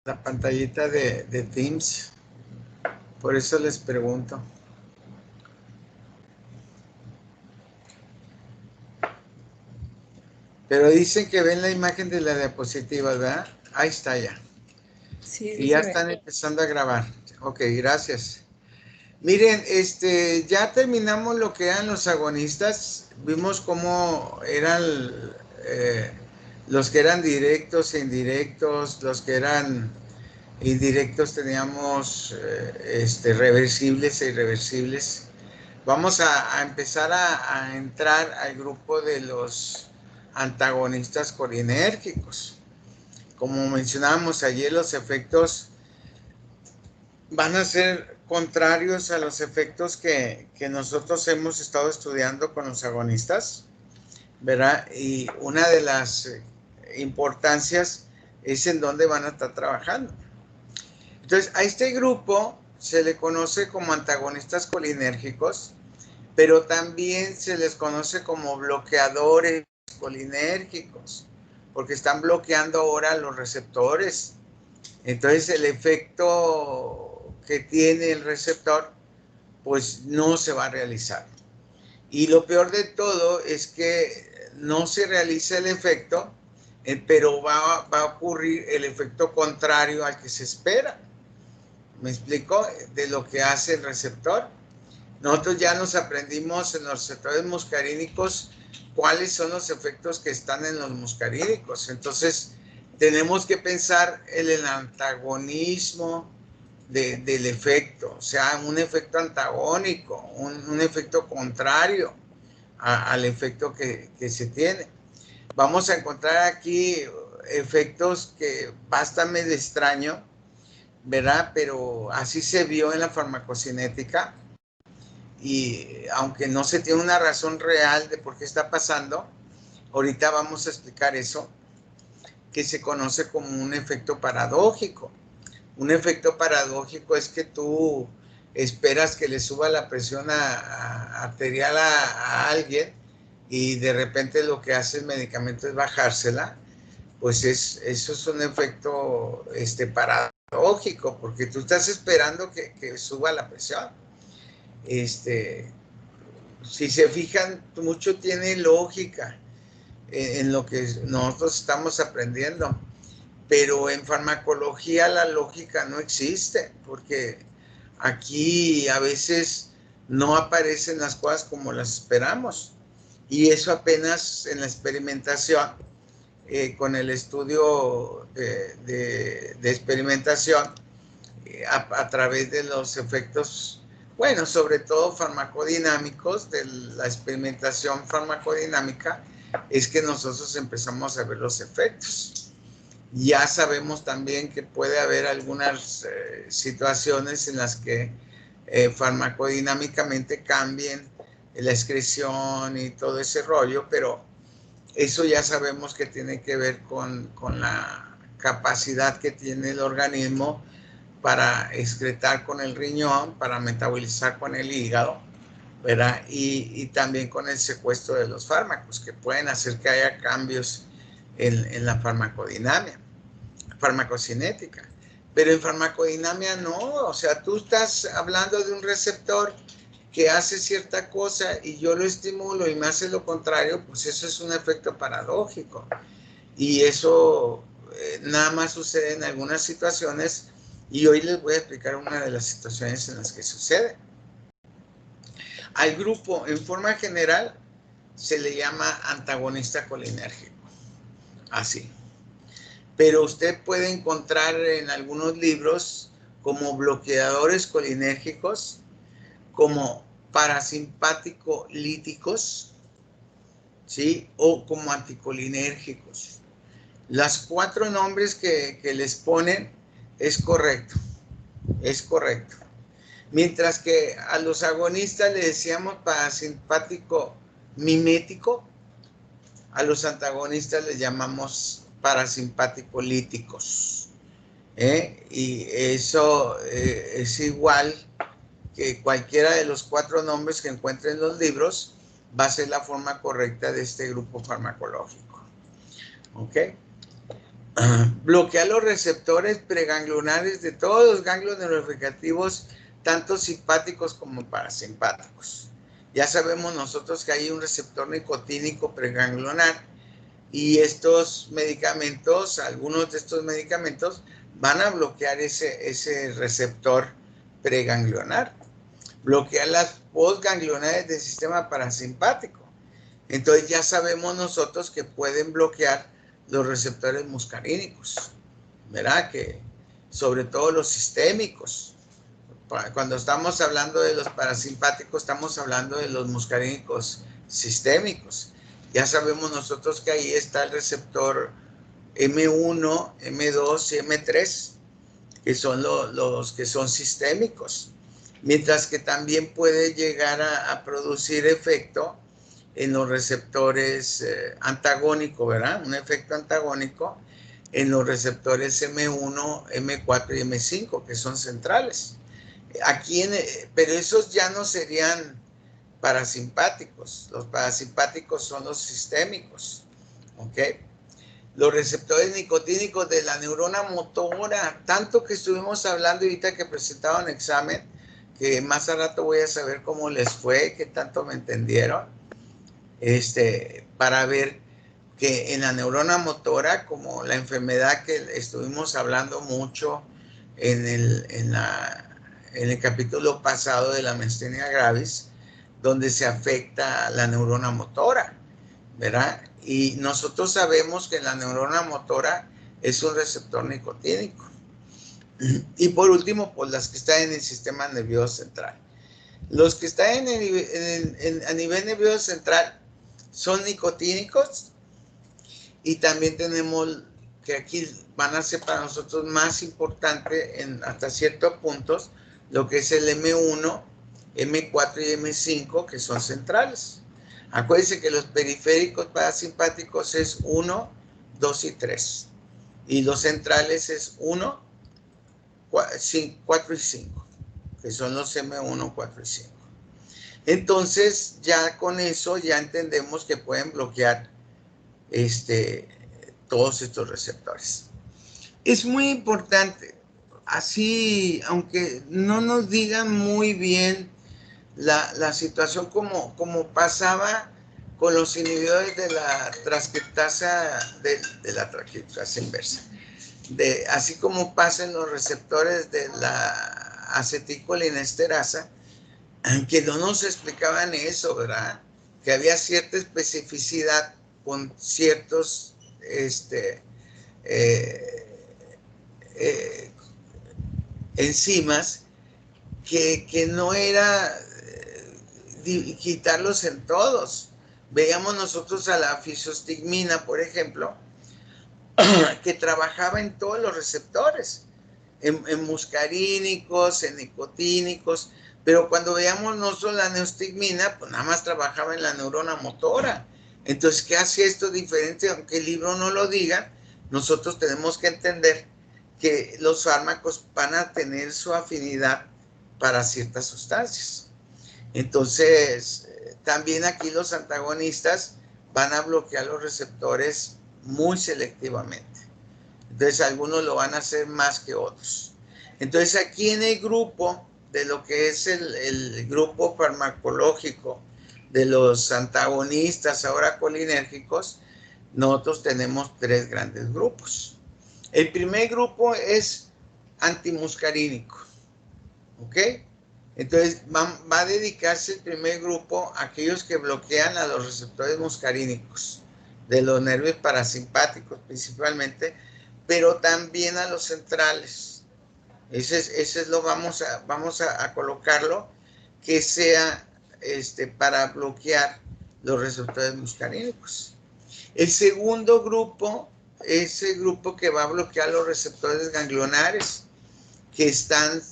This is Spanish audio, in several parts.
la pantallita de Teams. Por eso les pregunto. Pero dicen que ven la imagen de la diapositiva, ¿verdad? Ahí está ya. Sí, Y sí ya se ve. están empezando a grabar. Ok, gracias. Miren, ya terminamos lo que eran los agonistas. Vimos cómo eran eh, los que eran directos e indirectos, los que eran indirectos teníamos reversibles e irreversibles. Vamos a empezar a entrar al grupo de los antagonistas colinérgicos. Como mencionábamos ayer, los efectos van a ser contrarios a los efectos que nosotros hemos estado estudiando con los agonistas, ¿verdad? Y una de las importancias es en dónde van a estar trabajando. Entonces, a este grupo se le conoce como antagonistas colinérgicos, pero también se les conoce como bloqueadores colinérgicos, porque están bloqueando ahora los receptores. Entonces, el efecto que tiene el receptor, pues no se va a realizar. Y lo peor de todo es que no se realiza el efecto, pero va a ocurrir el efecto contrario al que se espera. ¿Me explico? De lo que hace el receptor. Nosotros ya nos aprendimos en los receptores muscarínicos cuáles son los efectos que están en los muscarínicos. Entonces, tenemos que pensar en el antagonismo del efecto, o sea, un efecto antagónico, un efecto contrario al efecto que se tiene. Vamos a encontrar aquí efectos que bastante medio extraño, ¿verdad? Pero así se vio en la farmacocinética y aunque no se tiene una razón real de por qué está pasando, ahorita vamos a explicar eso, que se conoce como un efecto paradójico. Un efecto paradójico es que tú esperas que le suba la presión arterial a alguien y de repente lo que hace el medicamento es bajársela, pues eso es un efecto paradójico, porque tú estás esperando que suba la presión. Si se fijan, mucho tiene lógica en lo que nosotros estamos aprendiendo, pero en farmacología la lógica no existe, porque aquí a veces no aparecen las cosas como las esperamos, y eso apenas en la experimentación, con el estudio de experimentación, a través de los efectos, bueno, sobre todo farmacodinámicos, de la experimentación farmacodinámica, es que nosotros empezamos a ver los efectos. Ya sabemos también que puede haber algunas situaciones en las que farmacodinámicamente cambien la excreción y todo ese rollo, pero eso ya sabemos que tiene que ver con la capacidad que tiene el organismo para excretar con el riñón, para metabolizar con el hígado, ¿verdad? Y también con el secuestro de los fármacos, que pueden hacer que haya cambios en la farmacocinética. Pero en farmacodinamia no, o sea, tú estás hablando de un receptor que hace cierta cosa y yo lo estimulo y me hace lo contrario, pues eso es un efecto paradójico. Y eso nada más sucede en algunas situaciones y hoy les voy a explicar una de las situaciones en las que sucede. Al grupo, en forma general, se le llama antagonista colinérgico, así. Pero usted puede encontrar en algunos libros como bloqueadores colinérgicos, como parasimpático líticos, ¿sí? O como anticolinérgicos. Las 4 nombres que les ponen es correcto, es correcto. Mientras que a los agonistas le decíamos parasimpático mimético, a los antagonistas les llamamos parasimpático líticos. Y eso es igual que cualquiera de los 4 nombres que encuentren en los libros, va a ser la forma correcta de este grupo farmacológico. ¿Ok? Bloquea los receptores preganglionares de todos los ganglios neurovegetativos, tanto simpáticos como parasimpáticos. Ya sabemos nosotros que hay un receptor nicotínico preganglionar y estos medicamentos, algunos de estos medicamentos, van a bloquear ese receptor preganglionar. Bloquear las postganglionares del sistema parasimpático. Entonces ya sabemos nosotros que pueden bloquear los receptores muscarínicos, ¿verdad? Que sobre todo los sistémicos. Cuando estamos hablando de los parasimpáticos, estamos hablando de los muscarínicos sistémicos. Ya sabemos nosotros que ahí está el receptor M1, M2 y M3, que son los que son sistémicos. Mientras que también puede llegar a producir efecto en los receptores antagónicos, ¿verdad? Un efecto antagónico en los receptores M1, M4 y M5, que son centrales. Aquí, pero esos ya no serían parasimpáticos. Los parasimpáticos son los sistémicos, ¿ok? Los receptores nicotínicos de la neurona motora, tanto que estuvimos hablando ahorita que presentaba un examen, que más a rato voy a saber cómo les fue, qué tanto me entendieron, para ver que en la neurona motora, como la enfermedad que estuvimos hablando mucho en el capítulo pasado de la miastenia gravis, donde se afecta la neurona motora, ¿verdad? Y nosotros sabemos que la neurona motora es un receptor nicotínico. Y por último, pues las que están en el sistema nervioso central. Los que están a nivel nervioso central son nicotínicos y también tenemos que aquí van a ser para nosotros más importante hasta ciertos puntos lo que es el M1, M4 y M5 que son centrales. Acuérdense que los periféricos parasimpáticos es 1, 2 y 3 y los centrales es 1, 4 y 5 que son los M1, 4 y 5. Entonces, ya con eso ya entendemos que pueden bloquear todos estos receptores. Es muy importante, así, aunque no nos digan muy bien la situación como pasaba con los inhibidores de la transcriptasa, de la transcriptasa inversa. Así como pasan los receptores de la acetilcolinesterasa, que no nos explicaban eso, ¿verdad? Que había cierta especificidad con ciertos enzimas que no era quitarlos en todos. Veíamos nosotros a la fisostigmina, por ejemplo, que trabajaba en todos los receptores, en muscarínicos, en nicotínicos, pero cuando veíamos nosotros la neostigmina, pues nada más trabajaba en la neurona motora. Entonces, ¿qué hace esto diferente? Aunque el libro no lo diga, nosotros tenemos que entender que los fármacos van a tener su afinidad para ciertas sustancias. Entonces, también aquí los antagonistas van a bloquear los receptores muy selectivamente. Entonces, algunos lo van a hacer más que otros. Entonces, aquí en el grupo de lo que es el grupo farmacológico de los antagonistas ahora colinérgicos, nosotros tenemos 3 grandes grupos. El primer grupo es antimuscarínico, ¿ok? Entonces va a dedicarse el primer grupo a aquellos que bloquean a los receptores muscarínicos de los nervios parasimpáticos principalmente, pero también a los centrales. Ese es lo vamos a colocarlo que sea para bloquear los receptores muscarínicos. El segundo grupo es el grupo que va a bloquear los receptores ganglionares que están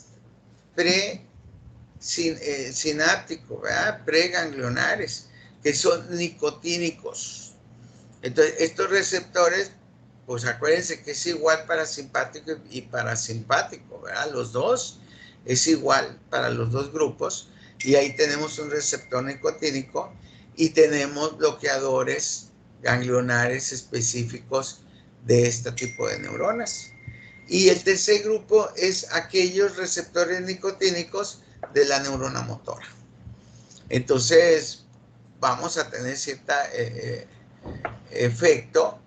sinápticos, ¿verdad? Preganglionares, que son nicotínicos. Entonces, estos receptores, pues acuérdense que es igual parasimpático y parasimpático, ¿verdad? Los dos es igual para los dos grupos. Y ahí tenemos un receptor nicotínico y tenemos bloqueadores ganglionares específicos de este tipo de neuronas. Y el tercer grupo es aquellos receptores nicotínicos de la neurona motora. Entonces, vamos a tener cierto efecto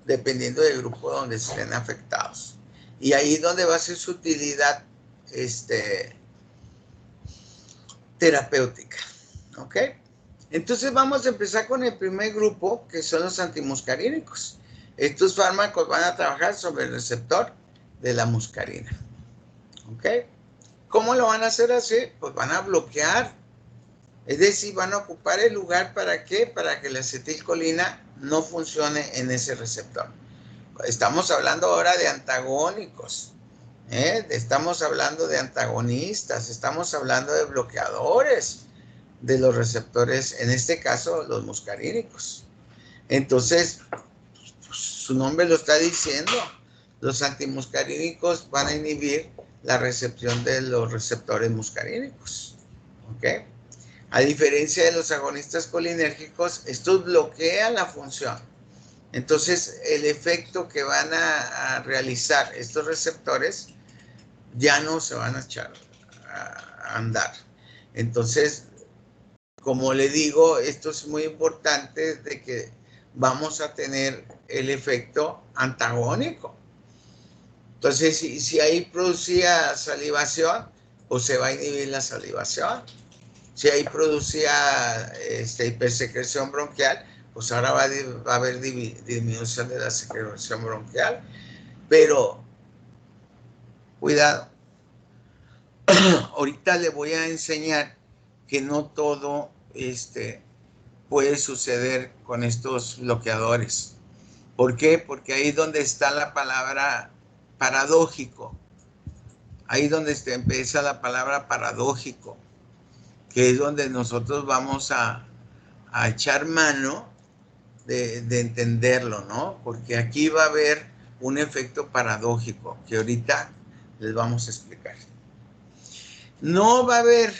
dependiendo del grupo donde estén afectados. Y ahí es donde va a ser su utilidad terapéutica. ¿Ok? Entonces vamos a empezar con el primer grupo, que son los antimuscarínicos. Estos fármacos van a trabajar sobre el receptor de la muscarina. ¿Ok? ¿Cómo lo van a hacer así? Pues van a bloquear, es decir, van a ocupar el lugar, ¿para qué? Para que la acetilcolina no funcione en ese receptor. Estamos hablando ahora de antagónicos, estamos hablando de antagonistas, estamos hablando de bloqueadores de los receptores, en este caso los muscarínicos. Entonces, pues, su nombre lo está diciendo, los antimuscarínicos van a inhibir la recepción de los receptores muscarínicos. ¿Ok? A diferencia de los agonistas colinérgicos, estos bloquean la función. Entonces, el efecto que van a realizar estos receptores ya no se van a echar a andar. Entonces, como le digo, esto es muy importante de que vamos a tener el efecto antagónico. Entonces, si ahí producía salivación, pues se va a inhibir la salivación. Si ahí producía hipersecreción bronquial, pues ahora va a haber disminución de la secreción bronquial. Pero, cuidado, ahorita le voy a enseñar que no todo puede suceder con estos bloqueadores. ¿Por qué? Porque ahí es donde está la palabra paradójico. Ahí es donde empieza la palabra paradójico, que es donde nosotros vamos a echar mano de entenderlo, ¿no? Porque aquí va a haber un efecto paradójico que ahorita les vamos a explicar. No va a haber,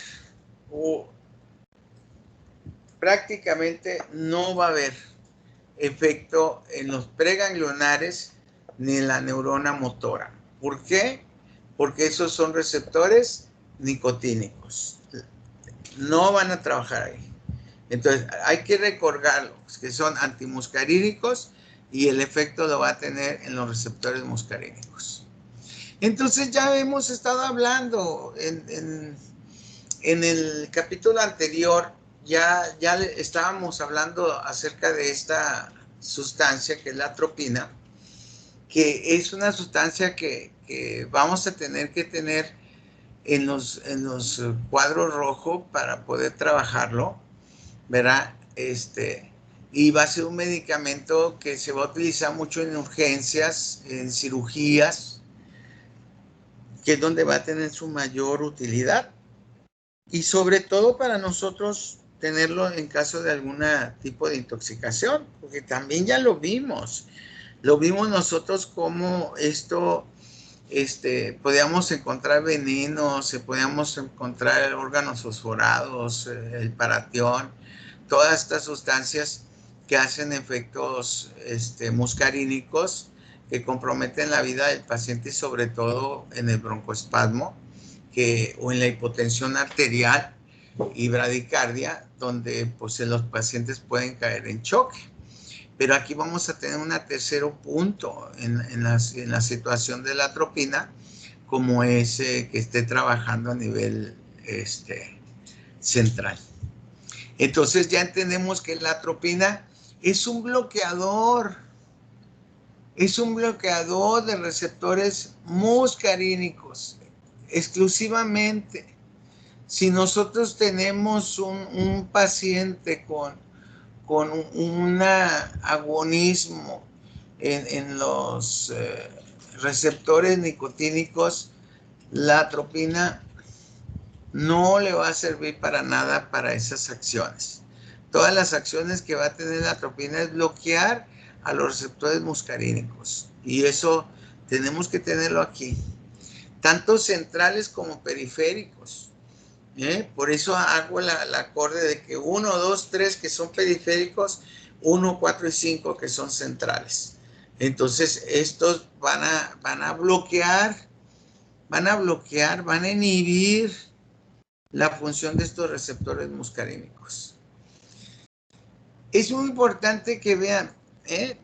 o prácticamente no va a haber efecto en los preganglionares ni en la neurona motora. ¿Por qué? Porque esos son receptores nicotínicos. No van a trabajar ahí. Entonces, hay que recordarlos, que son antimuscarínicos y el efecto lo va a tener en los receptores muscarínicos. Entonces, ya hemos estado hablando en el capítulo anterior, ya estábamos hablando acerca de esta sustancia que es la atropina, que es una sustancia que vamos a tener que tener en los cuadros rojos para poder trabajarlo, ¿verdad? Y va a ser un medicamento que se va a utilizar mucho en urgencias, en cirugías, que es donde va a tener su mayor utilidad. Y sobre todo para nosotros tenerlo en caso de algún tipo de intoxicación, porque también ya lo vimos nosotros como esto, podíamos encontrar venenos, podíamos encontrar órganos fosforados, el paratión, todas estas sustancias que hacen efectos muscarínicos que comprometen la vida del paciente y sobre todo en el broncoespasmo o en la hipotensión arterial y bradicardia, donde pues los pacientes pueden caer en choque. Pero aquí vamos a tener un tercer punto en la situación de la atropina, como es que esté trabajando a nivel central. Entonces ya entendemos que la atropina es un bloqueador de receptores muscarínicos, exclusivamente. Si nosotros tenemos un paciente con un agonismo en los receptores nicotínicos, la atropina no le va a servir para nada para esas acciones. Todas las acciones que va a tener la atropina es bloquear a los receptores muscarínicos. Y eso tenemos que tenerlo aquí. Tanto centrales como periféricos. Por eso hago la acorde de que 1, 2, 3 que son periféricos, 1, 4 y 5 que son centrales. Entonces, estos van a bloquear, van a inhibir la función de estos receptores muscarínicos. Es muy importante que vean,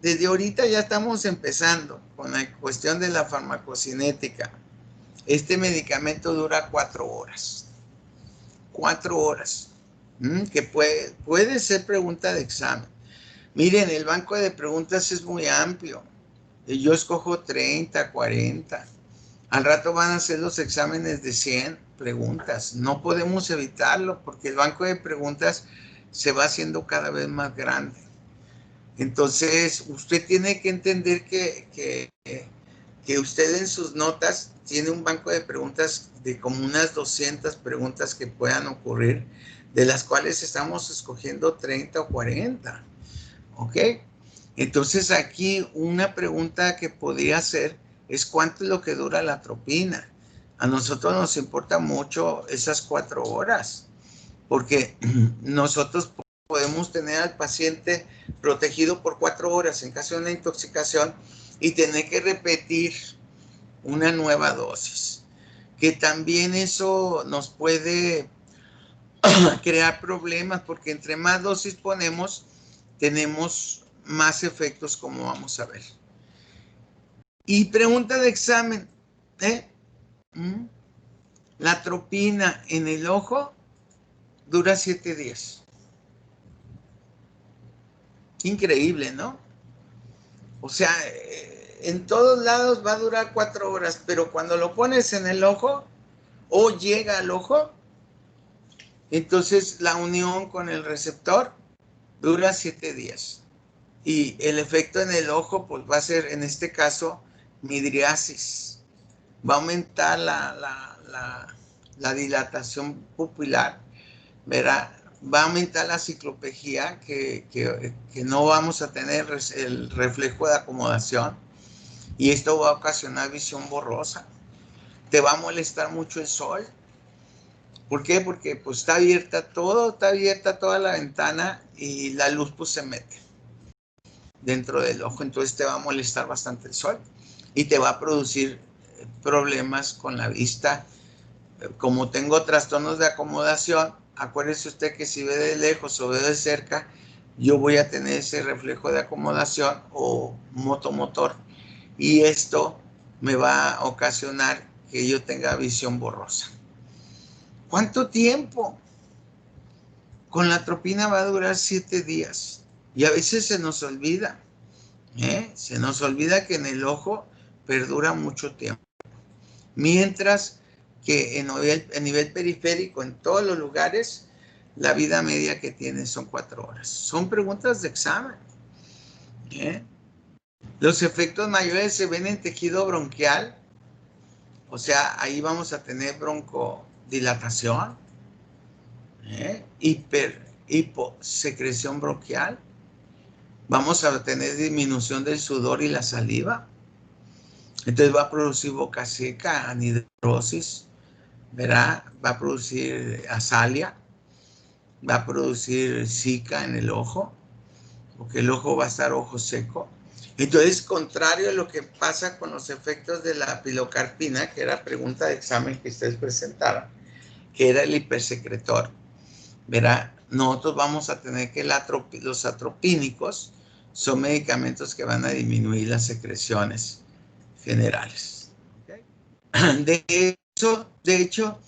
desde ahorita ya estamos empezando con la cuestión de la farmacocinética. Este medicamento dura 4 horas. 4 horas. Que puede ser pregunta de examen. Miren, el banco de preguntas es muy amplio. Yo escojo 30, 40. Al rato van a hacer los exámenes de 100 preguntas. No podemos evitarlo porque el banco de preguntas se va haciendo cada vez más grande. Entonces, usted tiene que entender que usted en sus notas tiene un banco de preguntas de como unas 200 preguntas que puedan ocurrir, de las cuales estamos escogiendo 30 o 40. ¿Ok? Entonces, aquí una pregunta que podría hacer es ¿cuánto es lo que dura la atropina? A nosotros nos importa mucho esas 4 horas, porque nosotros podemos tener al paciente protegido por 4 horas en caso de una intoxicación y tener que repetir una nueva dosis, que también eso nos puede crear problemas, porque entre más dosis ponemos, tenemos más efectos, como vamos a ver. Y pregunta de examen, la atropina en el ojo dura 7 días. Increíble, ¿no? O sea, en todos lados va a durar 4 horas, pero cuando lo pones en el ojo o llega al ojo, entonces la unión con el receptor dura 7 días. Y el efecto en el ojo, pues va a ser, en este caso, midriasis. Va a aumentar la dilatación pupilar, ¿verdad? Va a aumentar la ciclopejía, que no vamos a tener el reflejo de acomodación. Y esto va a ocasionar visión borrosa. Te va a molestar mucho el sol. ¿Por qué? Porque pues está abierta toda la ventana y la luz pues se mete dentro del ojo, entonces te va a molestar bastante el sol y te va a producir problemas con la vista. Como tengo trastornos de acomodación, acuérdese usted que si ve de lejos o ve de cerca, yo voy a tener ese reflejo de acomodación o motomotor, y esto me va a ocasionar que yo tenga visión borrosa. ¿Cuánto tiempo? Con la atropina va a durar 7 días y a veces se nos olvida. Se nos olvida que en el ojo perdura mucho tiempo. Mientras que en nivel periférico, en todos los lugares, la vida media que tiene son 4 horas. Son preguntas de examen. Los efectos mayores se ven en tejido bronquial. O sea, ahí vamos a tener broncodilatación, hiposecreción bronquial. Vamos a tener disminución del sudor y la saliva. Entonces va a producir boca seca, anhidrosis, ¿verdad? Va a producir azalia, va a producir zika en el ojo, porque el ojo va a estar ojo seco. Entonces, contrario a lo que pasa con los efectos de la pilocarpina, que era pregunta de examen que ustedes presentaron, que era el hipersecretor, ¿verdad? Nosotros vamos a tener que los atropínicos son medicamentos que van a disminuir las secreciones generales. De hecho,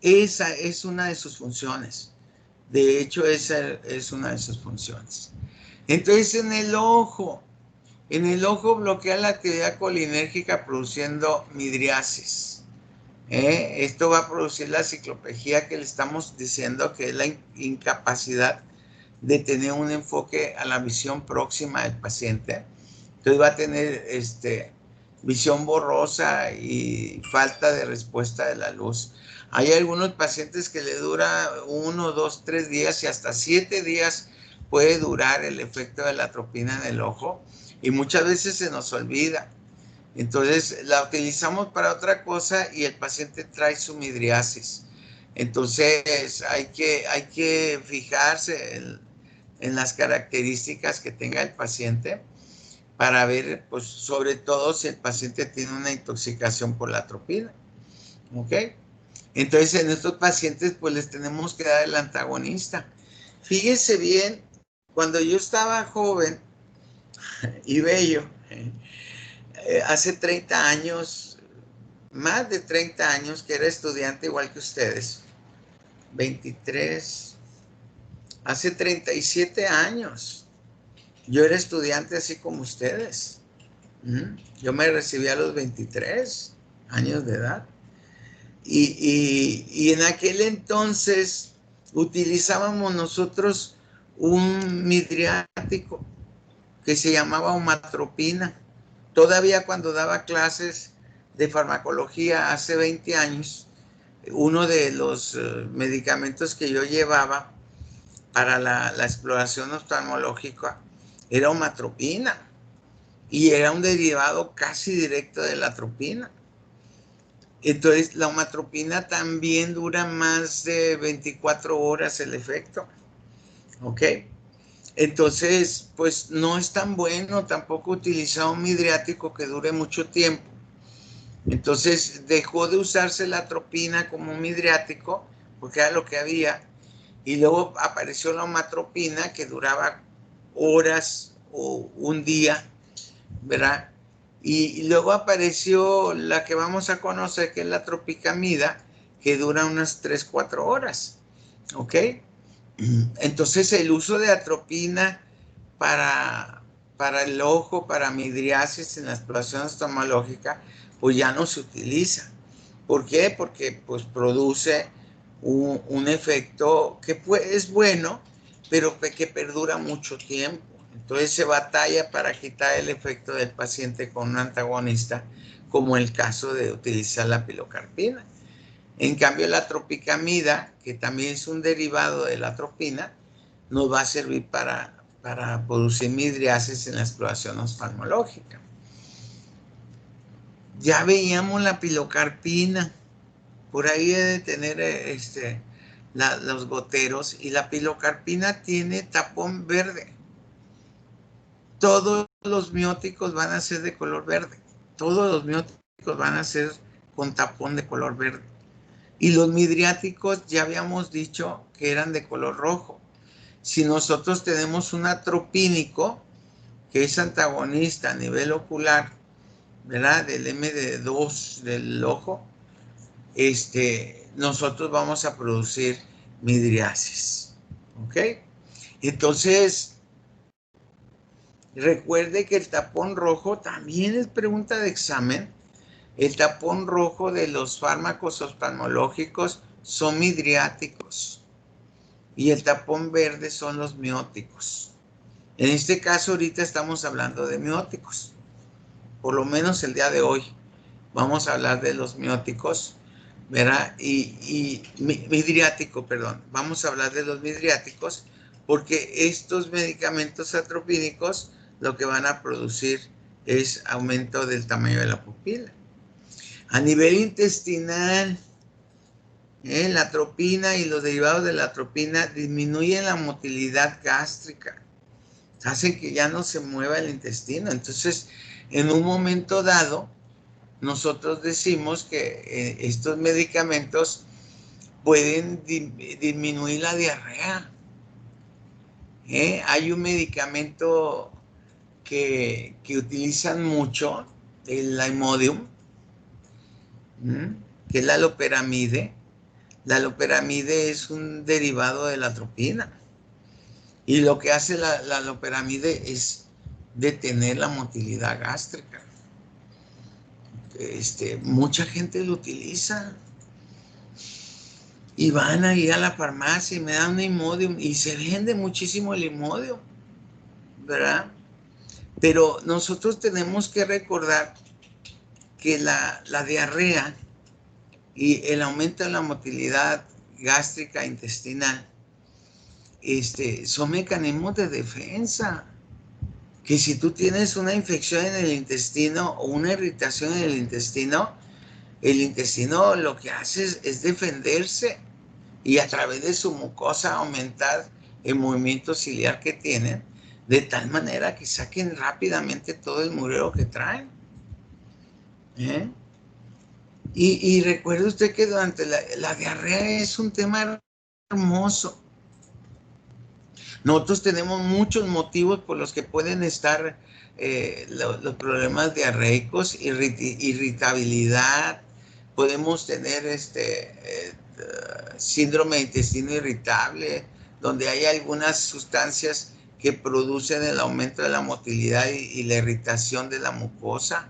esa es una de sus funciones. De hecho, esa es una de sus funciones. Entonces, en el ojo bloquea la actividad colinérgica produciendo midriasis. Esto va a producir la ciclopejía que le estamos diciendo, que es la incapacidad de tener un enfoque a la visión próxima del paciente. Entonces va a tener visión borrosa y falta de respuesta de la luz. Hay algunos pacientes que le dura 1, 2, 3 días y hasta 7 días puede durar el efecto de la atropina en el ojo, y muchas veces se nos olvida. Entonces la utilizamos para otra cosa y el paciente trae su midriasis. Entonces hay que fijarse en las características que tenga el paciente para ver, pues, sobre todo si el paciente tiene una intoxicación por la atropina, ¿ok? Entonces, en estos pacientes, pues, les tenemos que dar el antagonista. Fíjese bien, cuando yo estaba joven y bello, hace 30 años, más de 30 años, que era estudiante igual que ustedes, 23, hace 37 años, yo era estudiante así como ustedes. Yo me recibí a los 23 años de edad. Y en aquel entonces utilizábamos nosotros un midriático que se llamaba omatropina. Todavía cuando daba clases de farmacología hace 20 años, uno de los medicamentos que yo llevaba para la exploración oftalmológica era omatropina y era un derivado casi directo de la atropina. Entonces, la omatropina también dura más de 24 horas el efecto, ¿ok? Entonces, pues no es tan bueno tampoco utilizar un midriático que dure mucho tiempo. Entonces, dejó de usarse la atropina como un midriático, porque era lo que había, y luego apareció la omatropina que duraba horas o un día, ¿verdad? Y luego apareció la que vamos a conocer, que es la tropicamida, que dura unas 3, 4 horas, ¿ok? Entonces el uso de atropina para el ojo, para midriasis en la exploración oftalmológica, pues ya no se utiliza. ¿Por qué? Porque pues produce un efecto que pues, es bueno, pero que perdura mucho tiempo. Entonces se batalla para quitar el efecto del paciente con un antagonista, como el caso de utilizar la pilocarpina. En cambio, la tropicamida, que también es un derivado de la atropina, nos va a servir para producir midriasis en la exploración oftalmológica. Ya veíamos la pilocarpina, por ahí debe tener los goteros, y la pilocarpina tiene tapón verde. Todos los mióticos van a ser de color verde, todos los mióticos van a ser con tapón de color verde. Y los midriáticos ya habíamos dicho que eran de color rojo. Si nosotros tenemos un atropínico que es antagonista a nivel ocular, ¿verdad? Del MD2 del ojo, nosotros vamos a producir midriasis, ¿ok? Entonces, recuerde que el tapón rojo también es pregunta de examen. El tapón rojo de los fármacos oftalmológicos son midriáticos y el tapón verde son los mióticos. En este caso, ahorita estamos hablando de mióticos, por lo menos el día de hoy. Vamos a hablar de los mióticos, ¿verdad? Midriático, perdón. Vamos a hablar de los midriáticos porque estos medicamentos atropínicos lo que van a producir es aumento del tamaño de la pupila. A nivel intestinal, la atropina y los derivados de la atropina disminuyen la motilidad gástrica, hacen que ya no se mueva el intestino. Entonces, en un momento dado, nosotros decimos que estos medicamentos pueden disminuir la diarrea. Hay un medicamento que utilizan mucho, el Imodium, que es la loperamide. La loperamide es un derivado de la atropina. Y lo que hace la loperamide es detener la motilidad gástrica. Mucha gente lo utiliza. Y van ahí a la farmacia y me dan un Imodium. Y se vende muchísimo el Imodium, ¿verdad? Pero nosotros tenemos que recordar que la diarrea y el aumento de la motilidad gástrica intestinal son mecanismos de defensa. Que si tú tienes una infección en el intestino o una irritación en el intestino lo que hace es defenderse y a través de su mucosa aumentar el movimiento ciliar que tienen de tal manera que saquen rápidamente todo el mugrero que traen. ¿Eh? Y recuerde usted que durante la diarrea es un tema hermoso. Nosotros tenemos muchos motivos por los que pueden estar los problemas diarreicos, irritabilidad, podemos tener síndrome de intestino irritable, donde hay algunas sustancias que producen el aumento de la motilidad y la irritación de la mucosa.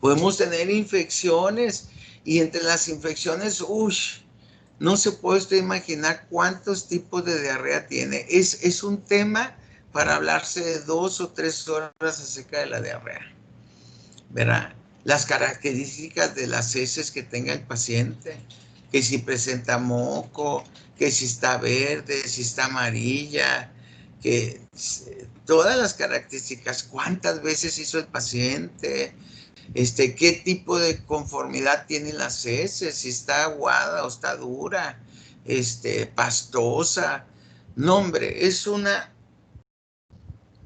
Podemos tener infecciones y entre las infecciones, no se puede usted imaginar cuántos tipos de diarrea tiene. Es un tema para hablarse de 2 o 3 horas acerca de la diarrea. ¿Verdad? Las características de las heces que tenga el paciente, que si presenta moco, que si está verde, si está amarilla, que todas las características, cuántas veces hizo el paciente, qué tipo de conformidad tienen las heces, si está aguada o está dura, pastosa. No, hombre, es una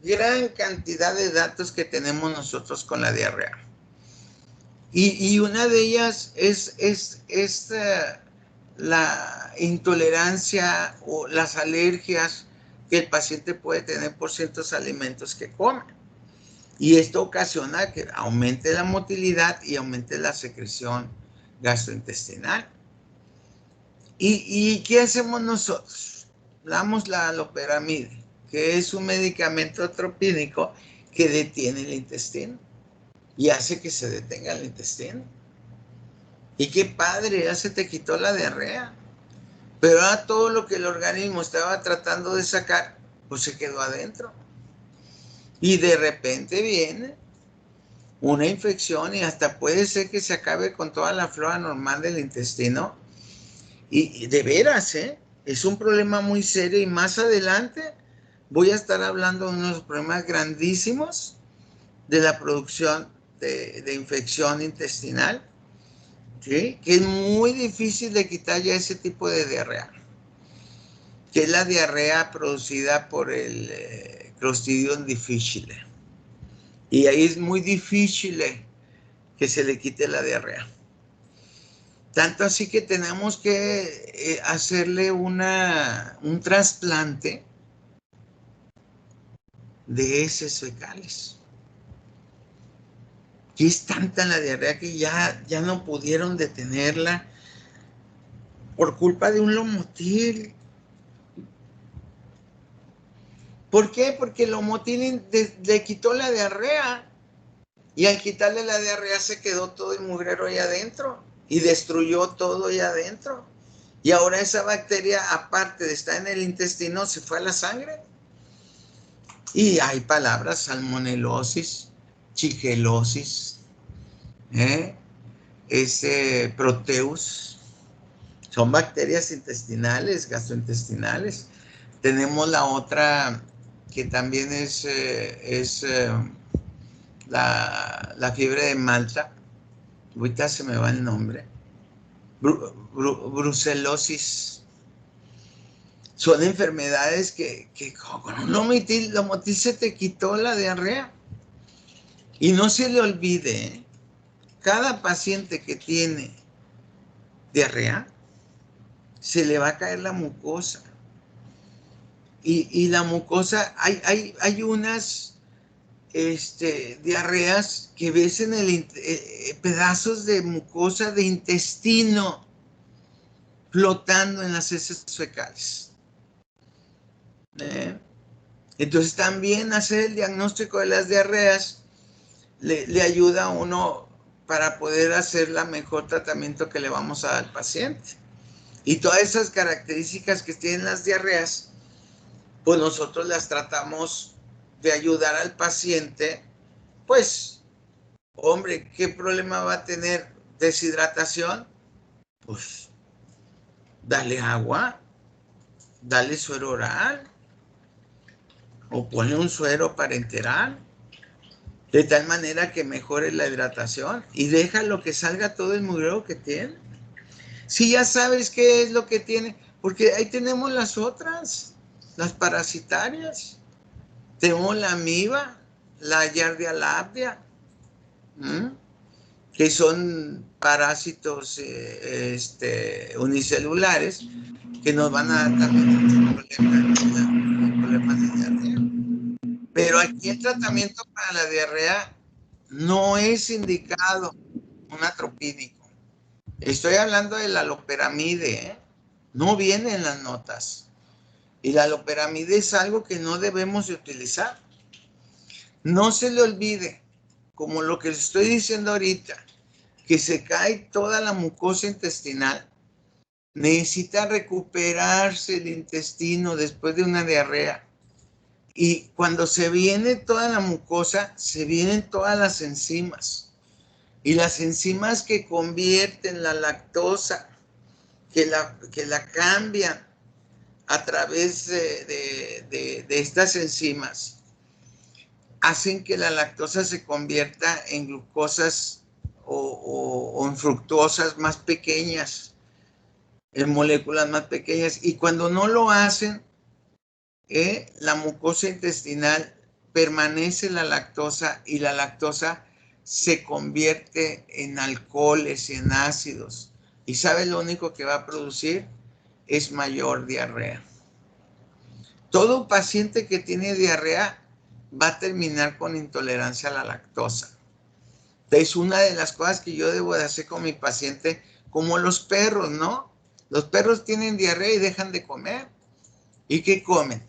gran cantidad de datos que tenemos nosotros con la diarrea. Y una de ellas es la intolerancia o las alergias que el paciente puede tener por ciertos alimentos que come. Y esto ocasiona que aumente la motilidad y aumente la secreción gastrointestinal. ¿Y qué hacemos nosotros? Damos la loperamide, que es un medicamento atropínico que detiene el intestino y hace que se detenga el intestino. Y qué padre, ya se te quitó la diarrea. Pero ahora todo lo que el organismo estaba tratando de sacar, pues se quedó adentro. Y de repente viene una infección y hasta puede ser que se acabe con toda la flora normal del intestino. Y de veras, es un problema muy serio y más adelante voy a estar hablando de unos problemas grandísimos de la producción de infección intestinal, ¿sí? Que es muy difícil de quitar ya ese tipo de diarrea, que es la diarrea producida por el Clostridium difficile. Y ahí es muy difícil que se le quite la diarrea. Tanto así que tenemos que hacerle un trasplante de heces fecales. Que es tanta la diarrea que ya no pudieron detenerla por culpa de un Lomotil. ¿Por qué? Porque el Lomotil le quitó la diarrea. Y al quitarle la diarrea se quedó todo el mugrero ahí adentro y destruyó todo ahí adentro. Y ahora esa bacteria, aparte de estar en el intestino, se fue a la sangre. Y hay palabras, salmonelosis, shigellosis, proteus. Son bacterias intestinales, gastrointestinales. Tenemos la otra que también es la fiebre de Malta. Ahorita se me va el nombre. Brucelosis. Son enfermedades que con un Lomotil se te quitó la diarrea. Y no se le olvide, cada paciente que tiene diarrea, se le va a caer la mucosa. Y la mucosa, hay unas diarreas que ves en pedazos de mucosa de intestino flotando en las heces fecales. Entonces también hacer el diagnóstico de las diarreas le ayuda a uno para poder hacer el mejor tratamiento que le vamos a dar al paciente. Y todas esas características que tienen las diarreas, pues nosotros las tratamos de ayudar al paciente. Pues, hombre, ¿qué problema va a tener? ¿Deshidratación? Pues, dale agua, dale suero oral, o ponle un suero parenteral, de tal manera que mejore la hidratación y déjalo que salga todo el mugrero que tiene. Si ya sabes qué es lo que tiene, porque ahí tenemos las otras, las parasitarias. Tenemos la amiba, la Yardia labdia, que son parásitos unicelulares que nos van a dar también problemas de diarrea. Pero aquí el tratamiento para la diarrea no es indicado un atropínico. Estoy hablando de la loperamide, ¿eh? No viene en las notas. Y la loperamide es algo que no debemos de utilizar. No se le olvide, como lo que les estoy diciendo ahorita, que se cae toda la mucosa intestinal. Necesita recuperarse el intestino después de una diarrea. Y cuando se viene toda la mucosa, se vienen todas las enzimas. Y las enzimas que convierten la lactosa, que la cambian a través de estas enzimas, hacen que la lactosa se convierta en glucosas o en fructosas más pequeñas, en moléculas más pequeñas. Y cuando no lo hacen, la mucosa intestinal permanece la lactosa y la lactosa se convierte en alcoholes y en ácidos. ¿Y sabe lo único que va a producir? Es mayor diarrea. Todo paciente que tiene diarrea va a terminar con intolerancia a la lactosa. Es una de las cosas que yo debo de hacer con mi paciente, como los perros, ¿no? Los perros tienen diarrea y dejan de comer. ¿Y qué comen?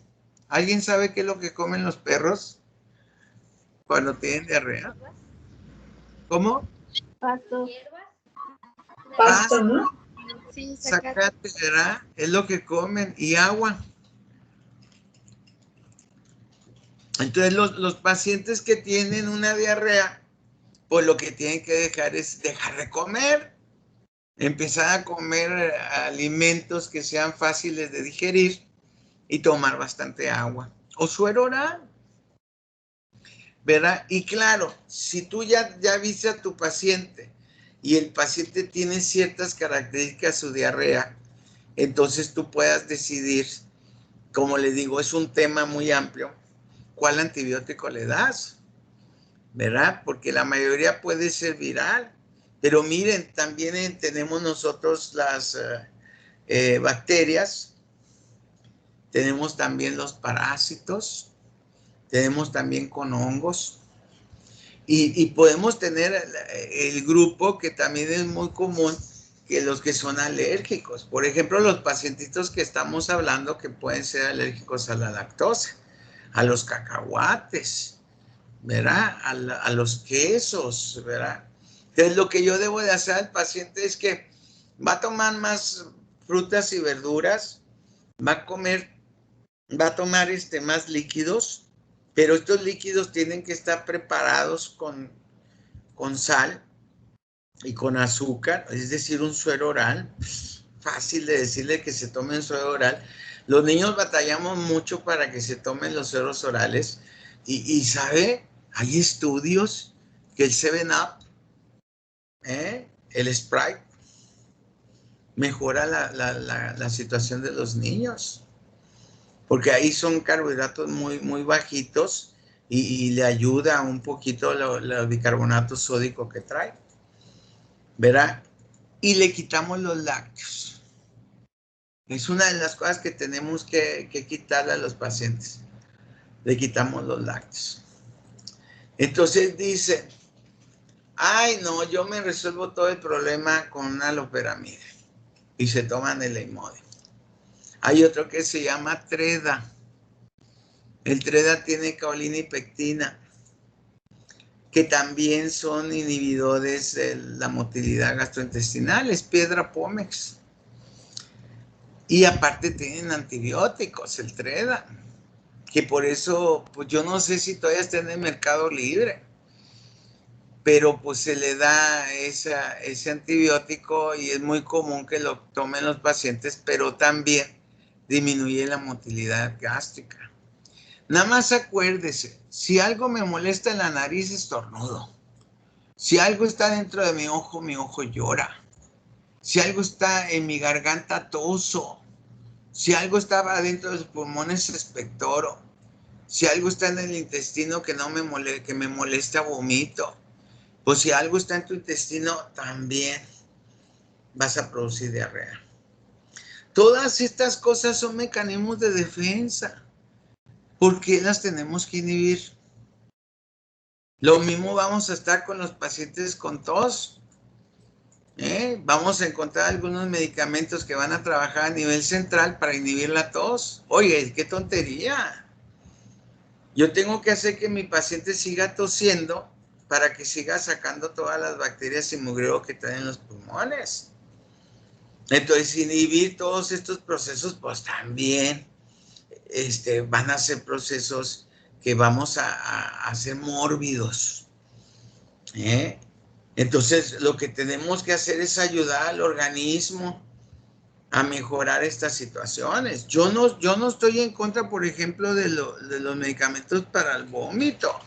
¿Alguien sabe qué es lo que comen los perros cuando tienen diarrea? ¿Cómo? Pasto. Pasto, ¿no? Sí, zacate, ¿verdad? Es lo que comen, y agua. Entonces los pacientes que tienen una diarrea, pues lo que tienen que dejar es dejar de comer, empezar a comer alimentos que sean fáciles de digerir y tomar bastante agua. O suero oral, ¿verdad? Y claro, si tú ya viste a tu paciente y el paciente tiene ciertas características de su diarrea, entonces tú puedas decidir, como le digo, es un tema muy amplio, ¿cuál antibiótico le das? ¿Verdad? Porque la mayoría puede ser viral. Pero miren, también tenemos nosotros las bacterias, tenemos también los parásitos, tenemos también con hongos. Y podemos tener el grupo que también es muy común, que los que son alérgicos. Por ejemplo, los pacientitos que estamos hablando que pueden ser alérgicos a la lactosa, a los cacahuates, ¿verdad? A los quesos, ¿verdad? Entonces, lo que yo debo de hacer al paciente es que va a tomar más frutas y verduras, va a tomar más líquidos, pero estos líquidos tienen que estar preparados con sal y con azúcar, es decir, un suero oral. Fácil de decirle que se tome un suero oral. Los niños batallamos mucho para que se tomen los sueros orales y ¿sabe? Hay estudios que el 7-Up, el Sprite, mejora la situación de los niños, porque ahí son carbohidratos muy, muy bajitos y le ayuda un poquito el bicarbonato sódico que trae, ¿verdad? Y le quitamos los lácteos. Es una de las cosas que tenemos que quitarle a los pacientes. Le quitamos los lácteos. Entonces dice, ay no, yo me resuelvo todo el problema con una loperamide. Y se toman el Imodium. Hay otro que se llama Treda. El Treda tiene caolina y pectina, que también son inhibidores de la motilidad gastrointestinal, es piedra pómex. Y aparte tienen antibióticos, el Treda, que por eso, pues yo no sé si todavía está en el mercado libre, pero pues se le da ese antibiótico y es muy común que lo tomen los pacientes, pero también disminuye la motilidad gástrica. Nada más acuérdese, si algo me molesta en la nariz, estornudo. Si algo está dentro de mi ojo llora. Si algo está en mi garganta, toso. Si algo estaba dentro de los pulmones, expectoro. Si algo está en el intestino que me molesta, vomito. Pues si algo está en tu intestino, también vas a producir diarrea. Todas estas cosas son mecanismos de defensa. ¿Por qué las tenemos que inhibir? Lo mismo vamos a estar con los pacientes con tos. Vamos a encontrar algunos medicamentos que van a trabajar a nivel central para inhibir la tos. Oye, qué tontería. Yo tengo que hacer que mi paciente siga tosiendo para que siga sacando todas las bacterias y mugreo que traen en los pulmones. Entonces, inhibir todos estos procesos, pues también van a ser procesos que vamos a hacer mórbidos. Entonces, lo que tenemos que hacer es ayudar al organismo a mejorar estas situaciones. Yo no estoy en contra, por ejemplo, de los medicamentos para el vómito.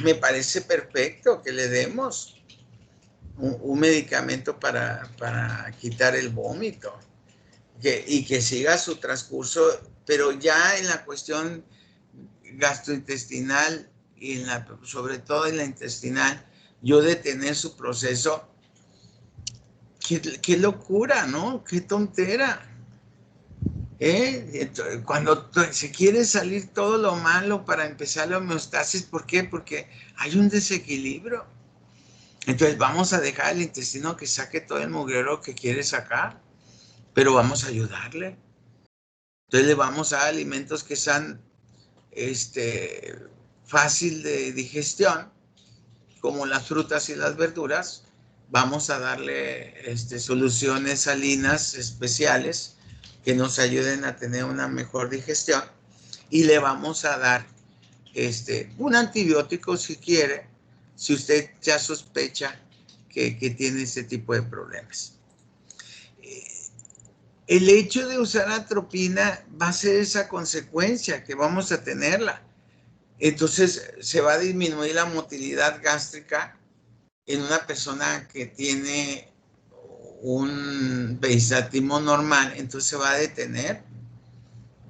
Me parece perfecto que le demos un medicamento para quitar el vómito y que siga su transcurso, pero ya en la cuestión gastrointestinal y sobre todo en la intestinal, yo detener su proceso. Qué locura, ¿no? Qué tontera. Cuando se quiere salir todo lo malo para empezar la homeostasis, ¿por qué? Porque hay un desequilibrio. Entonces vamos a dejar el intestino que saque todo el mugrero que quiere sacar, pero vamos a ayudarle. Entonces le vamos a dar alimentos que sean fácil de digestión, como las frutas y las verduras. Vamos a darle soluciones salinas especiales que nos ayuden a tener una mejor digestión, y le vamos a dar un antibiótico si quiere, si usted ya sospecha que tiene este tipo de problemas. El hecho de usar atropina va a ser esa consecuencia que vamos a tenerla. Entonces se va a disminuir la motilidad gástrica en una persona que tiene un peristaltismo normal. Entonces se va a detener,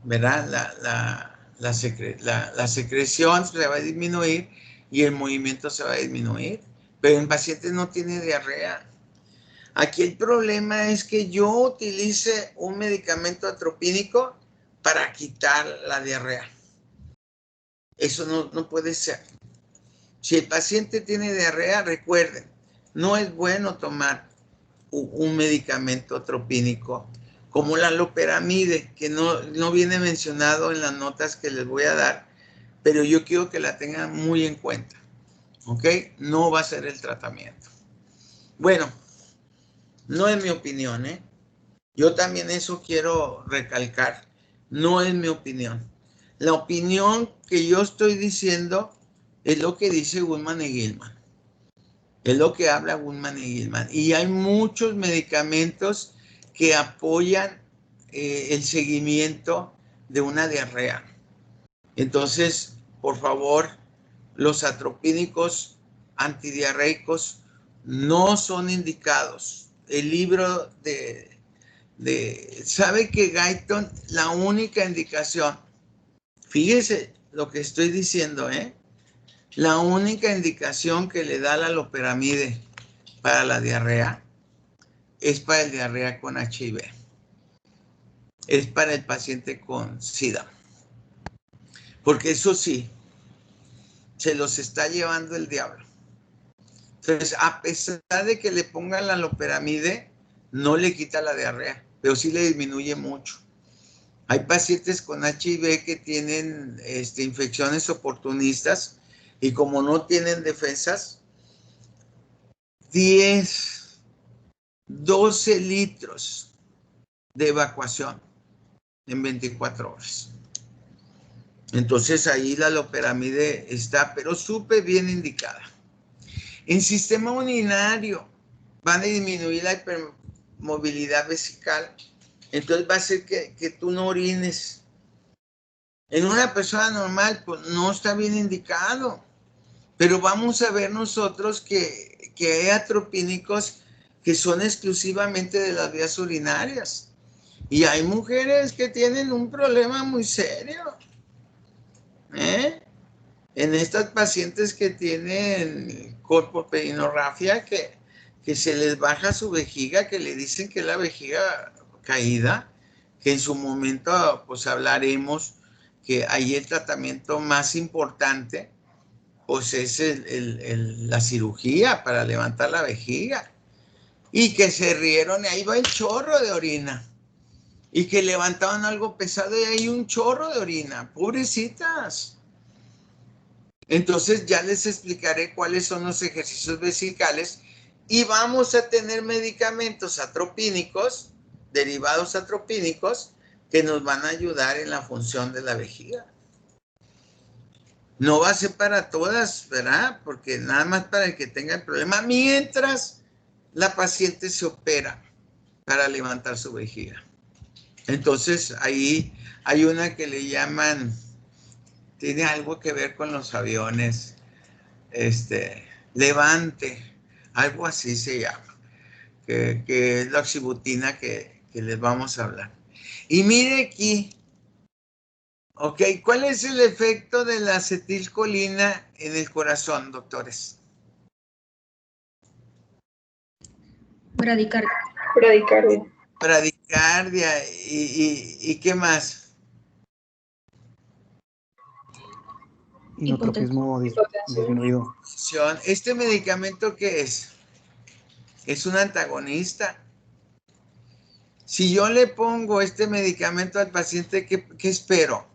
¿verdad? La secreción se va a disminuir y el movimiento se va a disminuir. Pero el paciente no tiene diarrea. Aquí el problema es que yo utilice un medicamento atropínico para quitar la diarrea. Eso no puede ser. Si el paciente tiene diarrea, recuerden, no es bueno tomar un medicamento atropínico como la loperamide, que no viene mencionado en las notas que les voy a dar, pero yo quiero que la tengan muy en cuenta. ¿Ok? No va a ser el tratamiento. Bueno, no es mi opinión, Yo también eso quiero recalcar. No es mi opinión. La opinión que yo estoy diciendo es lo que dice Goodman y Gilman. Es lo que habla Goodman y Gilman. Y hay muchos medicamentos que apoyan el seguimiento de una diarrea. Entonces, por favor, los atropínicos antidiarreicos no son indicados. El libro ¿sabe que Guyton, la única indicación, fíjese lo que estoy diciendo, la única indicación que le da la loperamide para la diarrea es para el diarrea con HIV. Es para el paciente con SIDA. Porque eso sí, se los está llevando el diablo. Entonces, a pesar de que le pongan la loperamide, no le quita la diarrea, pero sí le disminuye mucho. Hay pacientes con HIV que tienen infecciones oportunistas y como no tienen defensas, 10, 12 litros de evacuación en 24 horas. Entonces ahí la loperamide está, pero súper bien indicada. En sistema urinario van a disminuir la hipermovilidad vesical. Entonces va a hacer que tú no orines. En una persona normal, pues no está bien indicado. Pero vamos a ver nosotros que hay atropínicos que son exclusivamente de las vías urinarias. Y hay mujeres que tienen un problema muy serio. ¿eh? En estas pacientes que tienen corpoperinorrafia, que se les baja su vejiga, que le dicen que es la vejiga caída, que en su momento pues hablaremos que ahí el tratamiento más importante pues es la cirugía para levantar la vejiga. Y que se rieron y ahí va el chorro de orina. Y que levantaban algo pesado y ahí un chorro de orina. Pobrecitas. Entonces ya les explicaré cuáles son los ejercicios vesicales y vamos a tener medicamentos atropínicos, derivados atropínicos, que nos van a ayudar en la función de la vejiga. No va a ser para todas, ¿verdad? Porque nada más para el que tenga el problema, mientras la paciente se opera para levantar su vejiga. Entonces ahí hay una que le llaman, tiene algo que ver con los aviones, levante, algo así se llama, que es la oxibutina que les vamos a hablar. Y mire aquí, ok, ¿cuál es el efecto de la acetilcolina en el corazón, doctores? Bradicardia. Bradicardia. Bradicardia, ¿y qué más? Inotropismo disminuido. ¿Este medicamento qué es? Es un antagonista. Si yo le pongo este medicamento al paciente, ¿qué espero?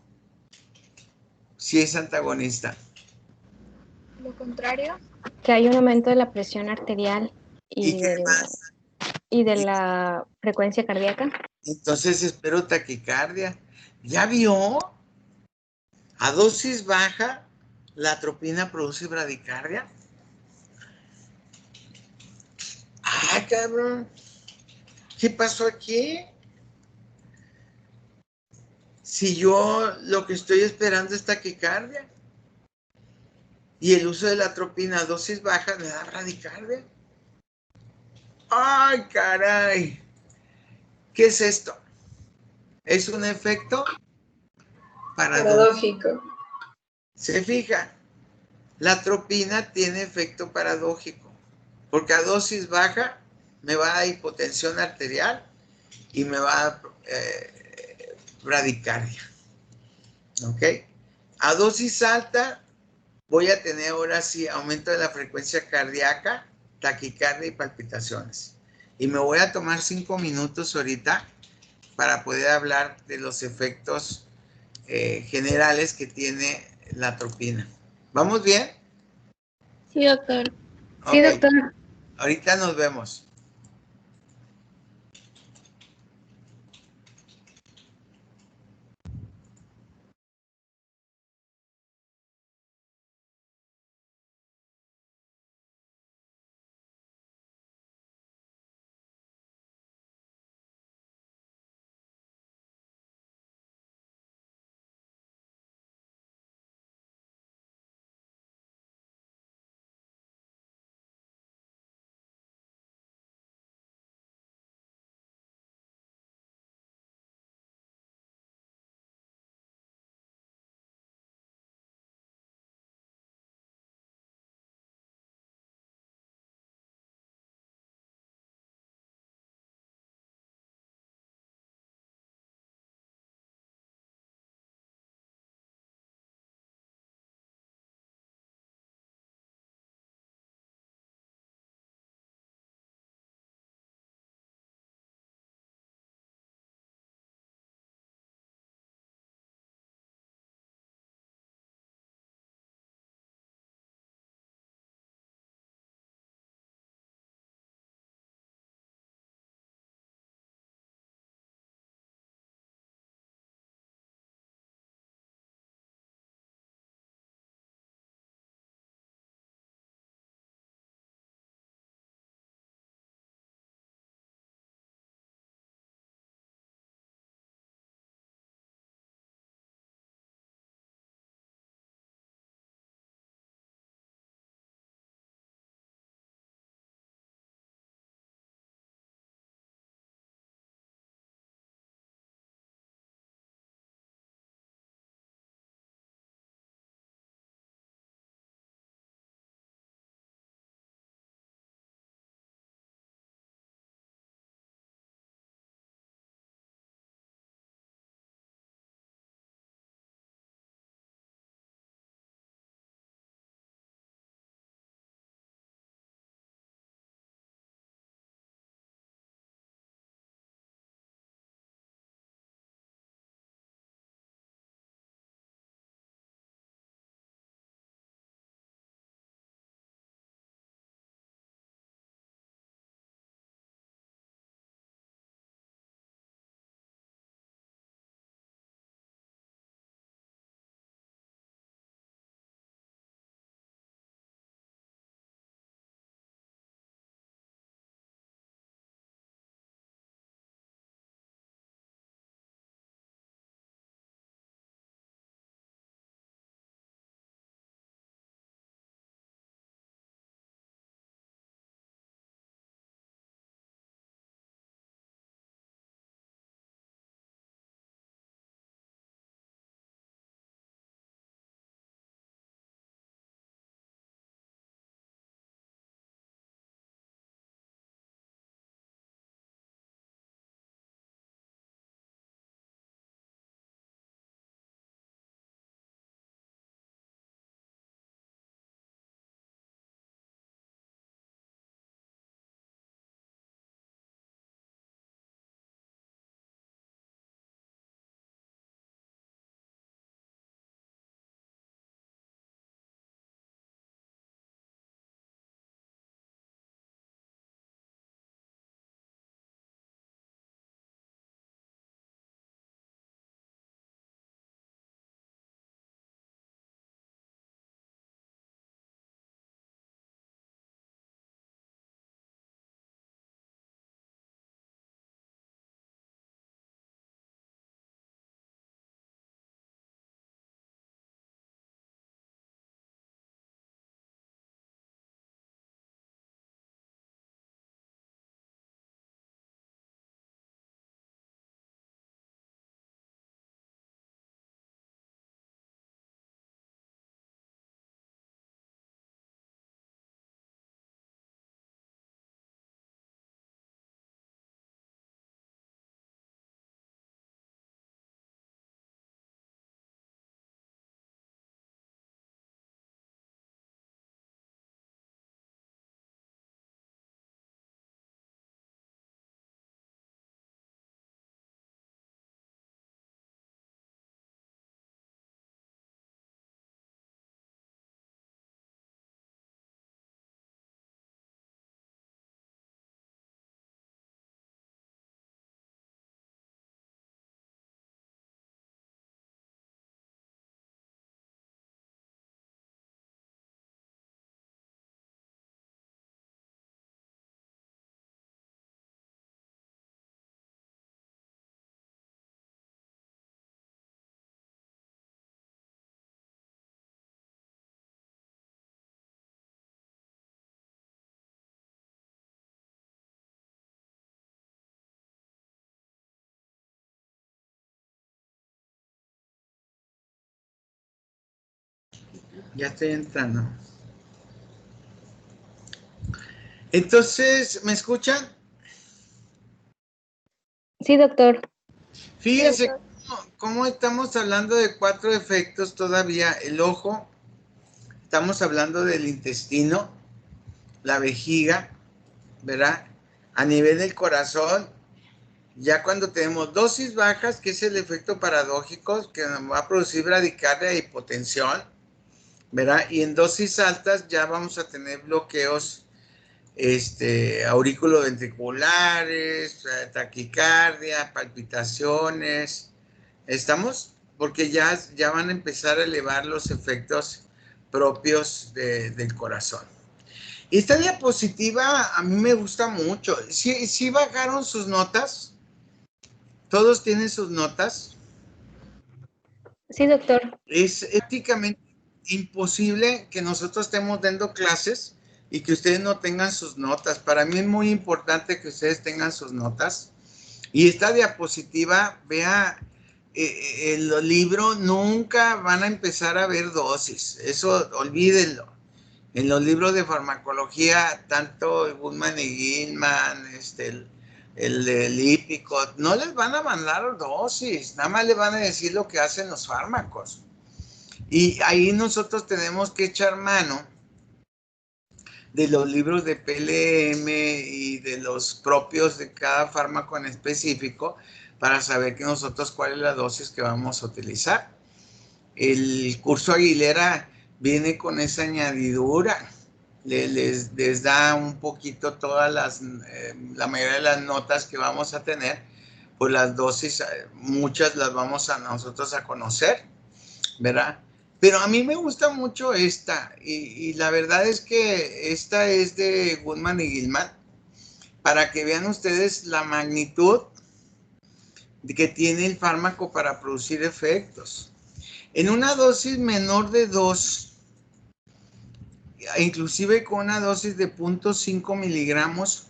Si es antagonista. Lo contrario. Que hay un aumento de la presión arterial ¿Y qué más? y de la frecuencia cardíaca. Entonces espero taquicardia. ¿Ya vio? A dosis baja, la atropina produce bradicardia. Ah, cabrón. ¿Qué pasó aquí? Si yo lo que estoy esperando es taquicardia y el uso de la atropina a dosis baja me da bradicardia. ¡Ay, caray! ¿Qué es esto? Es un efecto paradójico. ¿Se fija? La atropina tiene efecto paradójico, porque a dosis baja me va a dar hipotensión arterial y me va a dar bradicardia. ¿Ok? A dosis alta voy a tener ahora sí aumento de la frecuencia cardíaca, taquicardia y palpitaciones. Y me voy a tomar 5 minutos ahorita para poder hablar de los efectos generales que tiene la atropina. ¿Vamos bien? Sí, doctor. Sí, Ok. doctor. Ahorita nos vemos. Ya estoy entrando. Entonces, ¿me escuchan? Sí, doctor. Fíjense cómo estamos hablando de 4 efectos todavía. El ojo, estamos hablando del intestino, la vejiga, ¿verdad? A nivel del corazón, ya cuando tenemos dosis bajas, que es el efecto paradójico, que nos va a producir bradicardia e hipotensión, ¿verdad? Y en dosis altas ya vamos a tener bloqueos auriculoventriculares, taquicardia, palpitaciones. ¿Estamos? Porque ya van a empezar a elevar los efectos propios del corazón. Esta diapositiva a mí me gusta mucho. ¿Sí bajaron sus notas? ¿Todos tienen sus notas? Sí, doctor. Es éticamente imposible que nosotros estemos dando clases y que ustedes no tengan sus notas. Para mí es muy importante que ustedes tengan sus notas. Y esta diapositiva, vea, en los libros nunca van a empezar a ver dosis. Eso olvídenlo. En los libros de farmacología, tanto Goodman y Gilman, el de Lippincott, no les van a mandar dosis, nada más les van a decir lo que hacen los fármacos. Y ahí nosotros tenemos que echar mano de los libros de PLM y de los propios de cada fármaco en específico para saber que nosotros cuál es la dosis que vamos a utilizar. El curso Aguilera viene con esa añadidura, les da un poquito todas la mayoría de las notas que vamos a tener, pues las dosis, muchas las vamos a nosotros a conocer, ¿verdad? Pero a mí me gusta mucho esta, y la verdad es que esta es de Goodman y Gilman, para que vean ustedes la magnitud que tiene el fármaco para producir efectos. En una dosis menor de 2, inclusive con una dosis de 0.5 miligramos,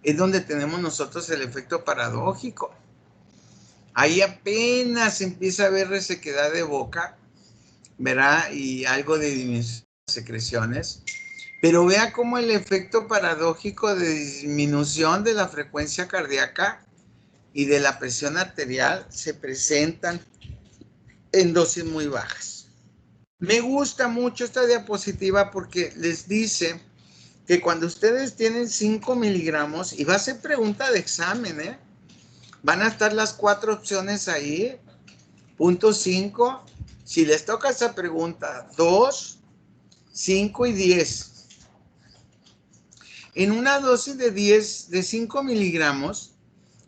es donde tenemos nosotros el efecto paradójico. Ahí apenas empieza a haber resequedad de boca, ¿verdad? Y algo de disminución de secreciones. Pero vea cómo el efecto paradójico de disminución de la frecuencia cardíaca y de la presión arterial se presentan en dosis muy bajas. Me gusta mucho esta diapositiva porque les dice que cuando ustedes tienen 5 miligramos, y va a ser pregunta de examen, van a estar las 4 opciones ahí, 0.5, si les toca esa pregunta, 2, 5 y 10. En una dosis de 5 miligramos,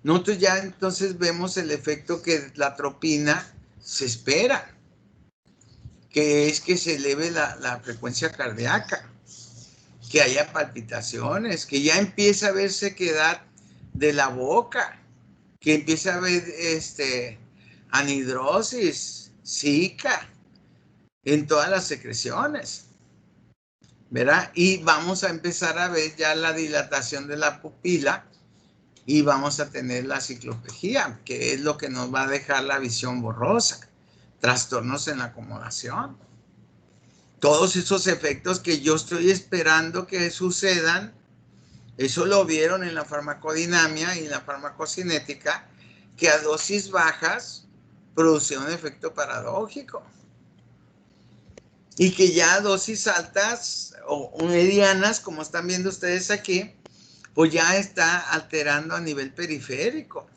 nosotros ya entonces vemos el efecto que la atropina se espera, que es que se eleve la frecuencia cardíaca, que haya palpitaciones, que ya empiece a haber sequedad de la boca, que empiece a haber anhidrosis, zika, en todas las secreciones, ¿verdad? Y vamos a empezar a ver ya la dilatación de la pupila y vamos a tener la cicloplegia, que es lo que nos va a dejar la visión borrosa, trastornos en la acomodación. Todos esos efectos que yo estoy esperando que sucedan, eso lo vieron en la farmacodinamia y en la farmacocinética, que a dosis bajas producía un efecto paradójico. Y que ya a dosis altas o medianas, como están viendo ustedes aquí, pues ya está alterando a nivel periférico.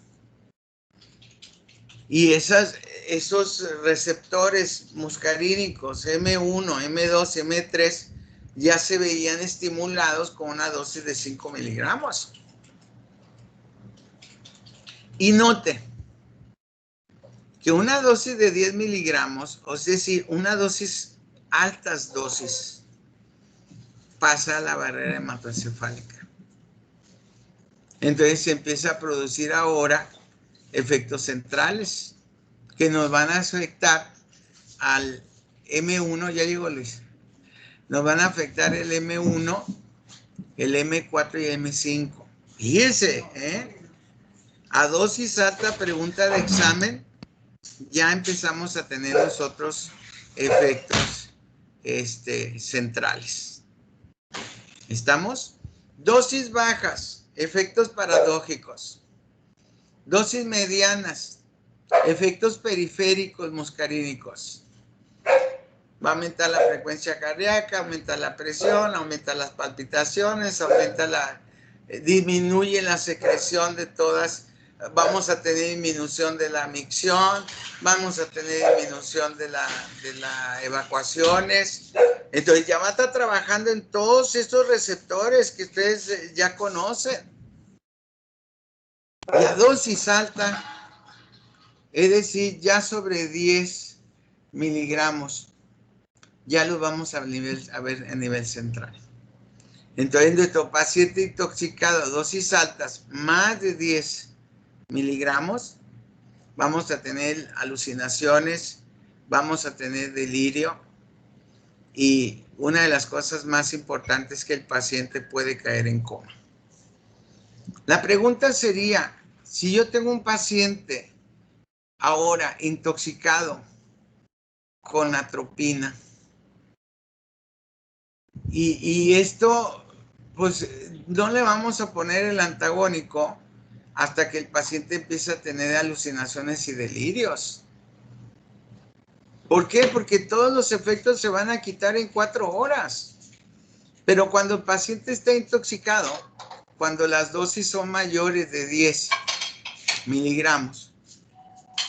Y esos receptores muscarínicos M1, M2, M3 ya se veían estimulados con una dosis de 5 miligramos. Y note que una dosis de 10 miligramos, es decir, una dosis, altas dosis, pasa a la barrera hematoencefálica. Entonces se empieza a producir ahora efectos centrales que nos van a afectar al M1, ya llegó Luis, nos van a afectar el M1, el M4 y el M5. Fíjense, a dosis alta, pregunta de examen, ya empezamos a tener nosotros efectos centrales. ¿Estamos? Dosis bajas, efectos paradójicos. Dosis medianas, efectos periféricos muscarínicos. Va a aumentar la frecuencia cardíaca, aumenta la presión, aumenta las palpitaciones, disminuye la secreción de todas. Vamos a tener disminución de la micción, vamos a tener disminución de las evacuaciones. Entonces ya va a estar trabajando en todos estos receptores que ustedes ya conocen. La dosis alta, es decir, ya sobre 10 miligramos, ya lo vamos a ver a nivel central. Entonces, nuestro paciente intoxicado, dosis altas, más de 10 miligramos, vamos a tener alucinaciones, vamos a tener delirio, y una de las cosas más importantes es que el paciente puede caer en coma. La pregunta sería, si yo tengo un paciente ahora intoxicado con atropina, y esto, pues no le vamos a poner el antagónico hasta que el paciente empiece a tener alucinaciones y delirios. ¿Por qué? Porque todos los efectos se van a quitar en 4 horas. Pero cuando el paciente está intoxicado, cuando las dosis son mayores de 10 miligramos,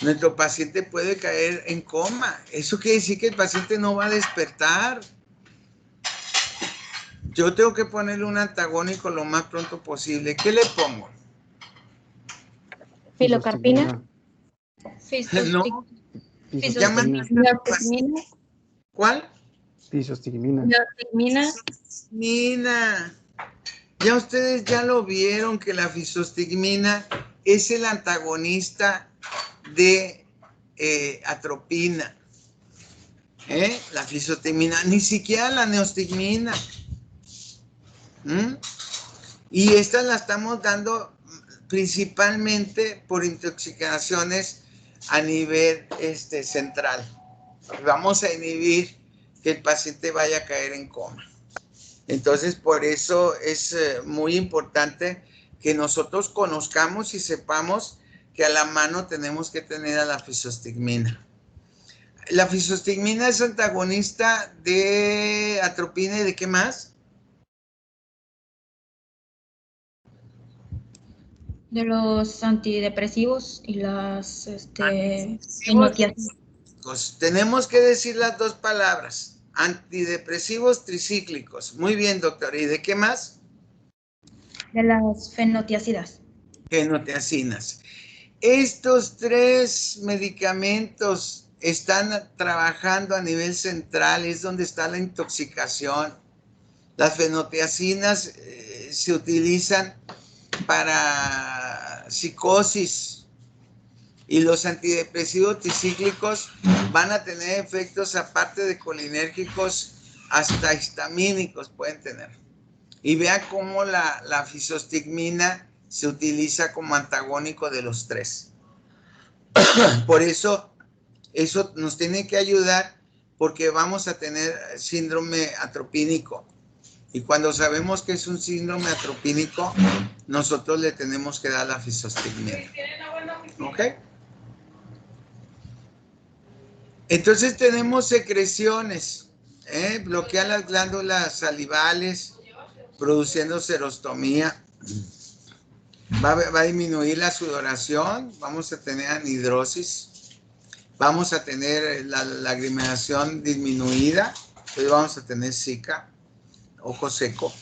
nuestro paciente puede caer en coma. Eso quiere decir que el paciente no va a despertar. Yo tengo que ponerle un antagónico lo más pronto posible. ¿Qué le pongo? Pilocarpina. No. Fisostigmina. ¿Cuál? Fisostigmina. Fisostigmina. Ya ustedes ya lo vieron que la fisostigmina es el antagonista de atropina. La fisostigmina, ni siquiera la neostigmina. Y esta la estamos dando principalmente por intoxicaciones a nivel central. Vamos a inhibir que el paciente vaya a caer en coma. Entonces, por eso es muy importante que nosotros conozcamos y sepamos que a la mano tenemos que tener a la fisostigmina. La fisostigmina es antagonista de atropina y ¿de qué más? De los antidepresivos y las fenotiacinas. Pues tenemos que decir las dos palabras. Antidepresivos tricíclicos. Muy bien, doctor. ¿Y de qué más? De las fenotiacidas. Fenotiacinas. Estos 3 medicamentos están trabajando a nivel central, es donde está la intoxicación. Las fenotiacinas se utilizan para psicosis y los antidepresivos tricíclicos van a tener efectos aparte de colinérgicos hasta histamínicos pueden tener. Y vea cómo la fisostigmina se utiliza como antagónico de los 3. Por eso nos tiene que ayudar porque vamos a tener síndrome atropínico. Y cuando sabemos que es un síndrome atropínico, nosotros le tenemos que dar la fisostigmina. ¿Ok? Entonces tenemos secreciones. Bloquean las glándulas salivales, produciendo serostomía. Va a disminuir la sudoración. Vamos a tener anhidrosis. Vamos a tener la lagrimación disminuida. Entonces vamos a tener zika. Ojo seco,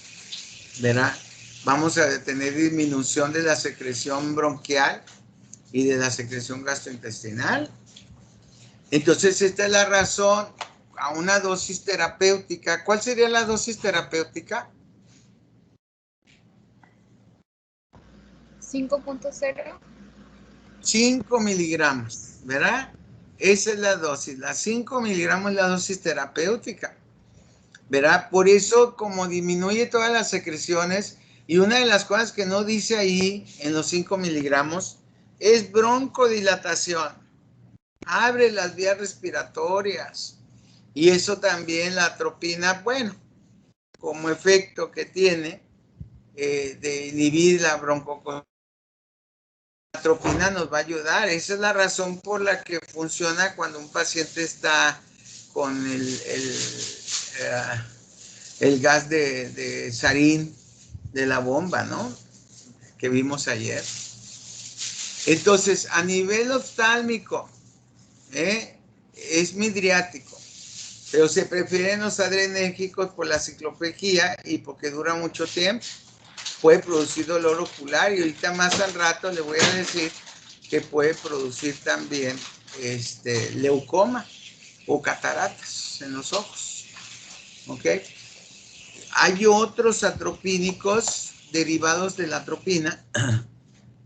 ¿verdad? Vamos a tener disminución de la secreción bronquial y de la secreción gastrointestinal. Entonces, esta es la razón a una dosis terapéutica. ¿Cuál sería la dosis terapéutica? 5.0. 5 miligramos, ¿verdad? Esa es la dosis. Las 5 miligramos es la dosis terapéutica. ¿Verdad? Por eso, como disminuye todas las secreciones, y una de las cosas que no dice ahí en los 5 miligramos es broncodilatación. Abre las vías respiratorias. Y eso también la atropina, bueno, como efecto que tiene de inhibir la broncoconstricción, la atropina nos va a ayudar. Esa es la razón por la que funciona cuando un paciente está con el gas de sarín de la bomba, ¿no? Que vimos ayer. Entonces, a nivel oftálmico, es midriático, pero se prefieren los adrenérgicos por la cicloplegia y porque dura mucho tiempo. Puede producir dolor ocular y ahorita más al rato le voy a decir que puede producir también leucoma o cataratas en los ojos. ¿Ok? Hay otros atropínicos derivados de la atropina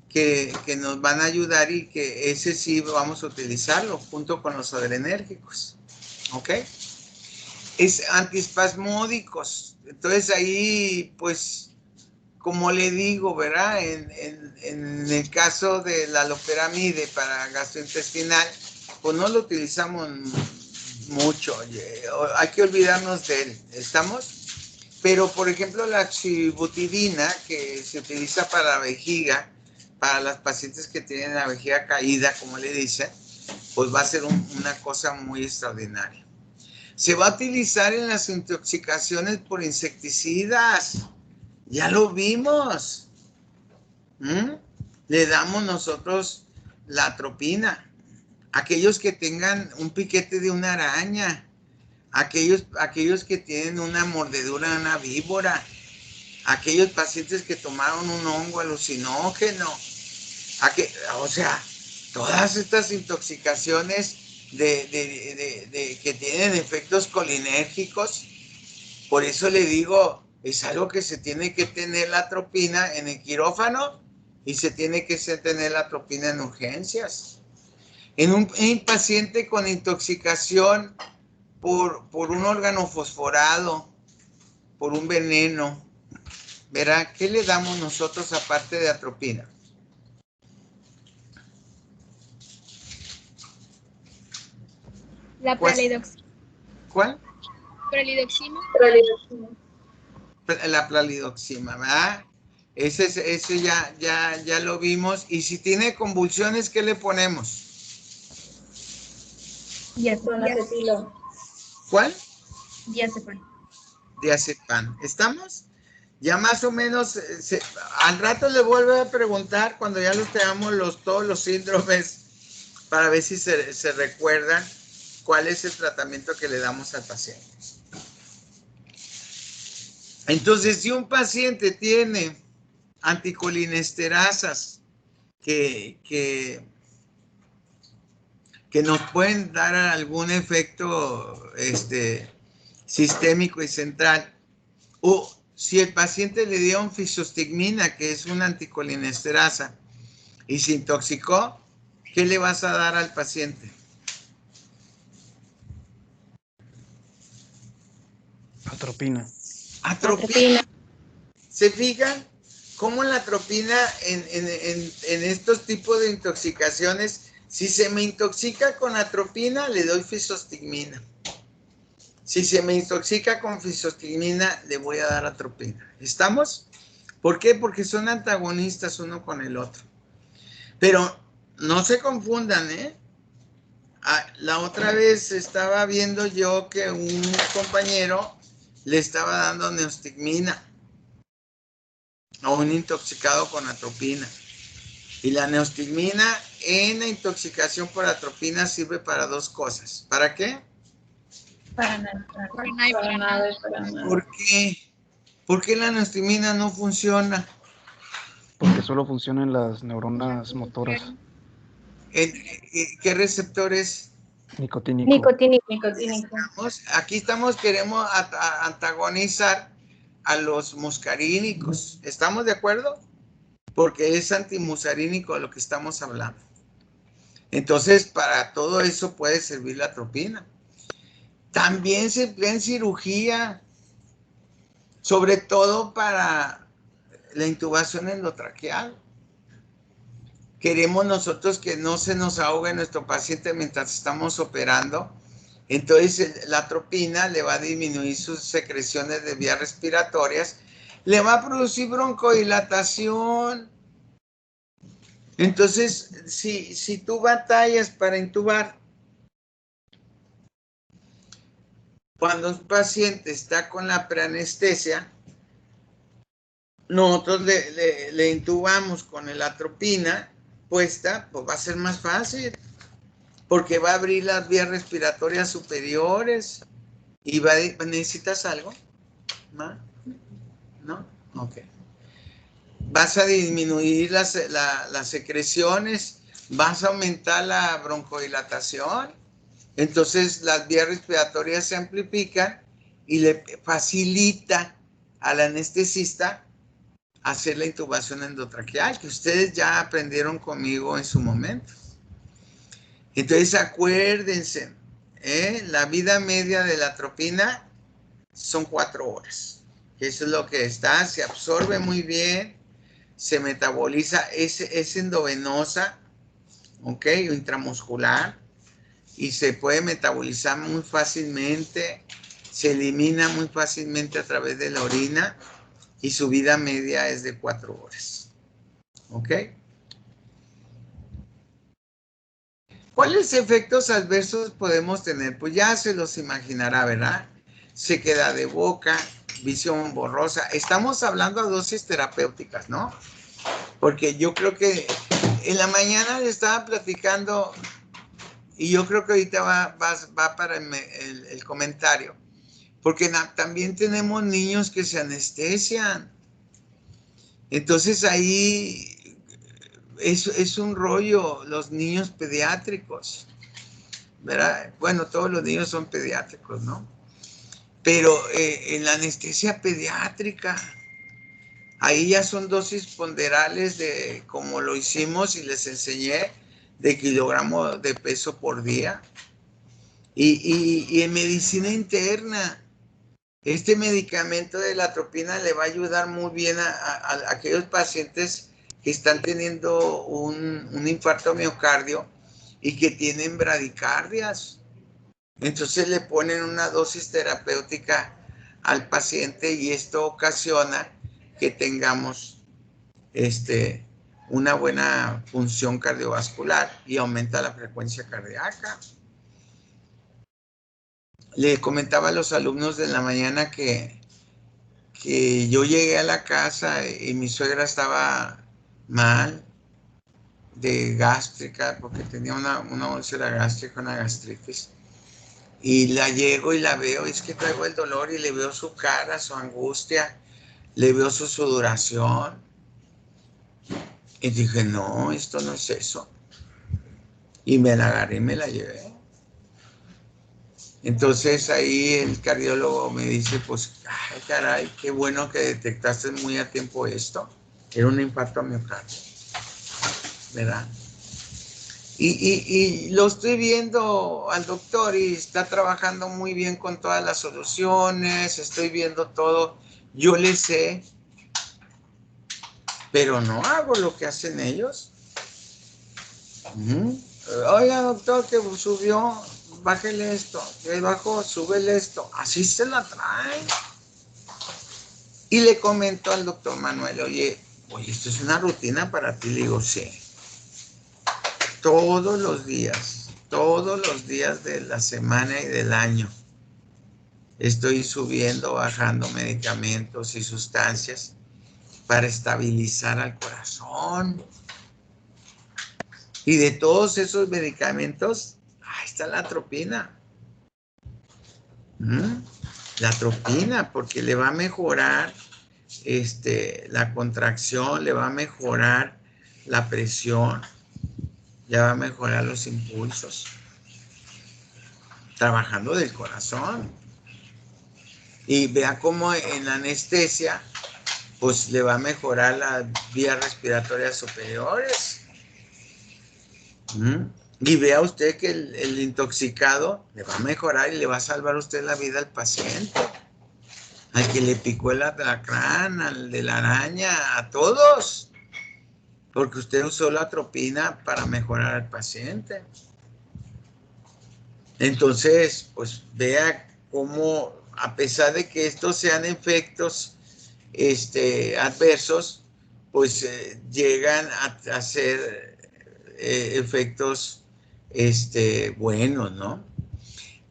que nos van a ayudar y que ese sí vamos a utilizarlo junto con los adrenérgicos. ¿Ok? Es antiespasmódicos. Entonces ahí, pues, como le digo, ¿verdad? En el caso de la loperamide para gastrointestinal, pues no lo utilizamos mucho. Hay que olvidarnos de él. ¿Estamos? Pero, por ejemplo, la oxibutidina, que se utiliza para la vejiga, para las pacientes que tienen la vejiga caída, como le dicen, pues va a ser una cosa muy extraordinaria. Se va a utilizar en las intoxicaciones por insecticidas. Ya lo vimos. Le damos nosotros la atropina. Aquellos que tengan un piquete de una araña, aquellos que tienen una mordedura de una víbora, aquellos pacientes que tomaron un hongo alucinógeno, o sea, todas estas intoxicaciones que tienen efectos colinérgicos. Por eso le digo, es algo que se tiene que tener la atropina en el quirófano y se tiene que tener la atropina en urgencias. En un paciente con intoxicación por un órgano fosforado, por un veneno, ¿verdad? ¿Qué le damos nosotros aparte de atropina? La Pues, pralidoxina. ¿cuál? Pralidoxina. La plalidoxima, ¿verdad? Ese ya lo vimos. Y si tiene convulsiones, ¿qué le ponemos? Diazepam. ¿Cuál? Diazepam. Diazepam. ¿Estamos? Ya más o menos, al rato le vuelvo a preguntar cuando ya los tengamos todos los síndromes para ver si se recuerdan cuál es el tratamiento que le damos al paciente. Entonces, si un paciente tiene anticolinesterasas que nos pueden dar algún efecto sistémico y central, o si el paciente le dio fisostigmina, que es una anticolinesterasa, y se intoxicó, ¿qué le vas a dar al paciente? Atropina. Atropina. ¿Se fijan cómo la atropina en estos tipos de intoxicaciones? Si se me intoxica con atropina, le doy fisostigmina. Si se me intoxica con fisostigmina, le voy a dar atropina. ¿Estamos? ¿Por qué? Porque son antagonistas uno con el otro. Pero no se confundan, ¿eh? La otra vez estaba viendo yo que un compañero le estaba dando neostigmina a un intoxicado con atropina. Y la neostigmina en la intoxicación por atropina sirve para dos cosas. ¿Para qué? Para nada. Para nada. ¿Por qué? ¿Por qué la neostigmina no funciona? Porque solo funcionan las neuronas motoras. ¿Qué receptores? Nicotínico. Nicotínico. Aquí queremos antagonizar a los muscarínicos. ¿Estamos de acuerdo? Porque es antimusarínico lo que estamos hablando. Entonces, para todo eso puede servir la atropina. También se emplea en cirugía, sobre todo para la intubación endotraqueal. Queremos nosotros que no se nos ahogue nuestro paciente mientras estamos operando Entonces la atropina le va a disminuir sus secreciones de vías respiratorias, le va a producir broncodilatación. Entonces, si tú batallas para intubar, cuando un paciente está con la preanestesia, nosotros le intubamos con la atropina puesta, pues va a ser más fácil, porque va a abrir las vías respiratorias superiores y ¿necesitas algo? ¿No? Ok. Vas a disminuir las secreciones, vas a aumentar la broncodilatación, entonces las vías respiratorias se amplifican y le facilita al anestesista hacer la intubación endotraqueal, que ustedes ya aprendieron conmigo en su momento. Entonces acuérdense, la vida media de la atropina son 4 horas. Eso es lo que está, se absorbe muy bien, se metaboliza, es endovenosa, ¿ok? Intramuscular, y se puede metabolizar muy fácilmente, se elimina muy fácilmente a través de la orina, y su vida media es de 4 horas, ¿ok? ¿Cuáles efectos adversos podemos tener? Pues ya se los imaginará, ¿verdad? Sequedad de boca, visión borrosa. Estamos hablando a dosis terapéuticas, ¿no? Porque yo creo que en la mañana le estaba platicando, y yo creo que ahorita va para el comentario, porque también tenemos niños que se anestesian. Entonces ahí es un rollo, los niños pediátricos, ¿verdad? Bueno, todos los niños son pediátricos, ¿no? Pero en la anestesia pediátrica, ahí ya son dosis ponderales de, como lo hicimos y les enseñé, de kilogramo de peso por día. Y en medicina interna, este medicamento de la atropina le va a ayudar muy bien a aquellos pacientes que están teniendo un infarto miocardio y que tienen bradicardias. Entonces le ponen una dosis terapéutica al paciente y esto ocasiona que tengamos una buena función cardiovascular y aumenta la frecuencia cardíaca. Le comentaba a los alumnos de la mañana que yo llegué a la casa y mi suegra estaba mal de gástrica porque tenía una úlcera gástrica, una gastritis. Y la llego y la veo, y es que traigo el dolor y le veo su cara, su angustia, le veo su sudoración. Y dije, no, esto no es eso. Y me la agarré y me la llevé. Entonces ahí el cardiólogo me dice, pues, ay, caray, qué bueno que detectaste muy a tiempo esto. Era un infarto miocardio, ¿verdad? Y lo estoy viendo al doctor y está trabajando muy bien con todas las soluciones, estoy viendo todo, yo le sé, pero no hago lo que hacen ellos. Oiga, doctor, que subió, bájele esto, que bajó, súbele esto, así se la traen. Y le comento al doctor Manuel, oye, esto es una rutina para ti, le digo, sí. Todos los días de la semana y del año, estoy subiendo, bajando medicamentos y sustancias para estabilizar al corazón. Y de todos esos medicamentos, ahí está la atropina. La atropina, porque le va a mejorar la contracción, le va a mejorar la presión, le va a mejorar los impulsos. Trabajando del corazón. Y vea cómo en la anestesia, pues le va a mejorar las vías respiratorias superiores. Y vea usted que el intoxicado le va a mejorar y le va a salvar a usted la vida al paciente. Al que le picó el alacrán, al de la araña, a todos. Porque usted usó la atropina para mejorar al paciente. Entonces, pues vea cómo, a pesar de que estos sean efectos adversos, pues llegan a ser efectos buenos, ¿no?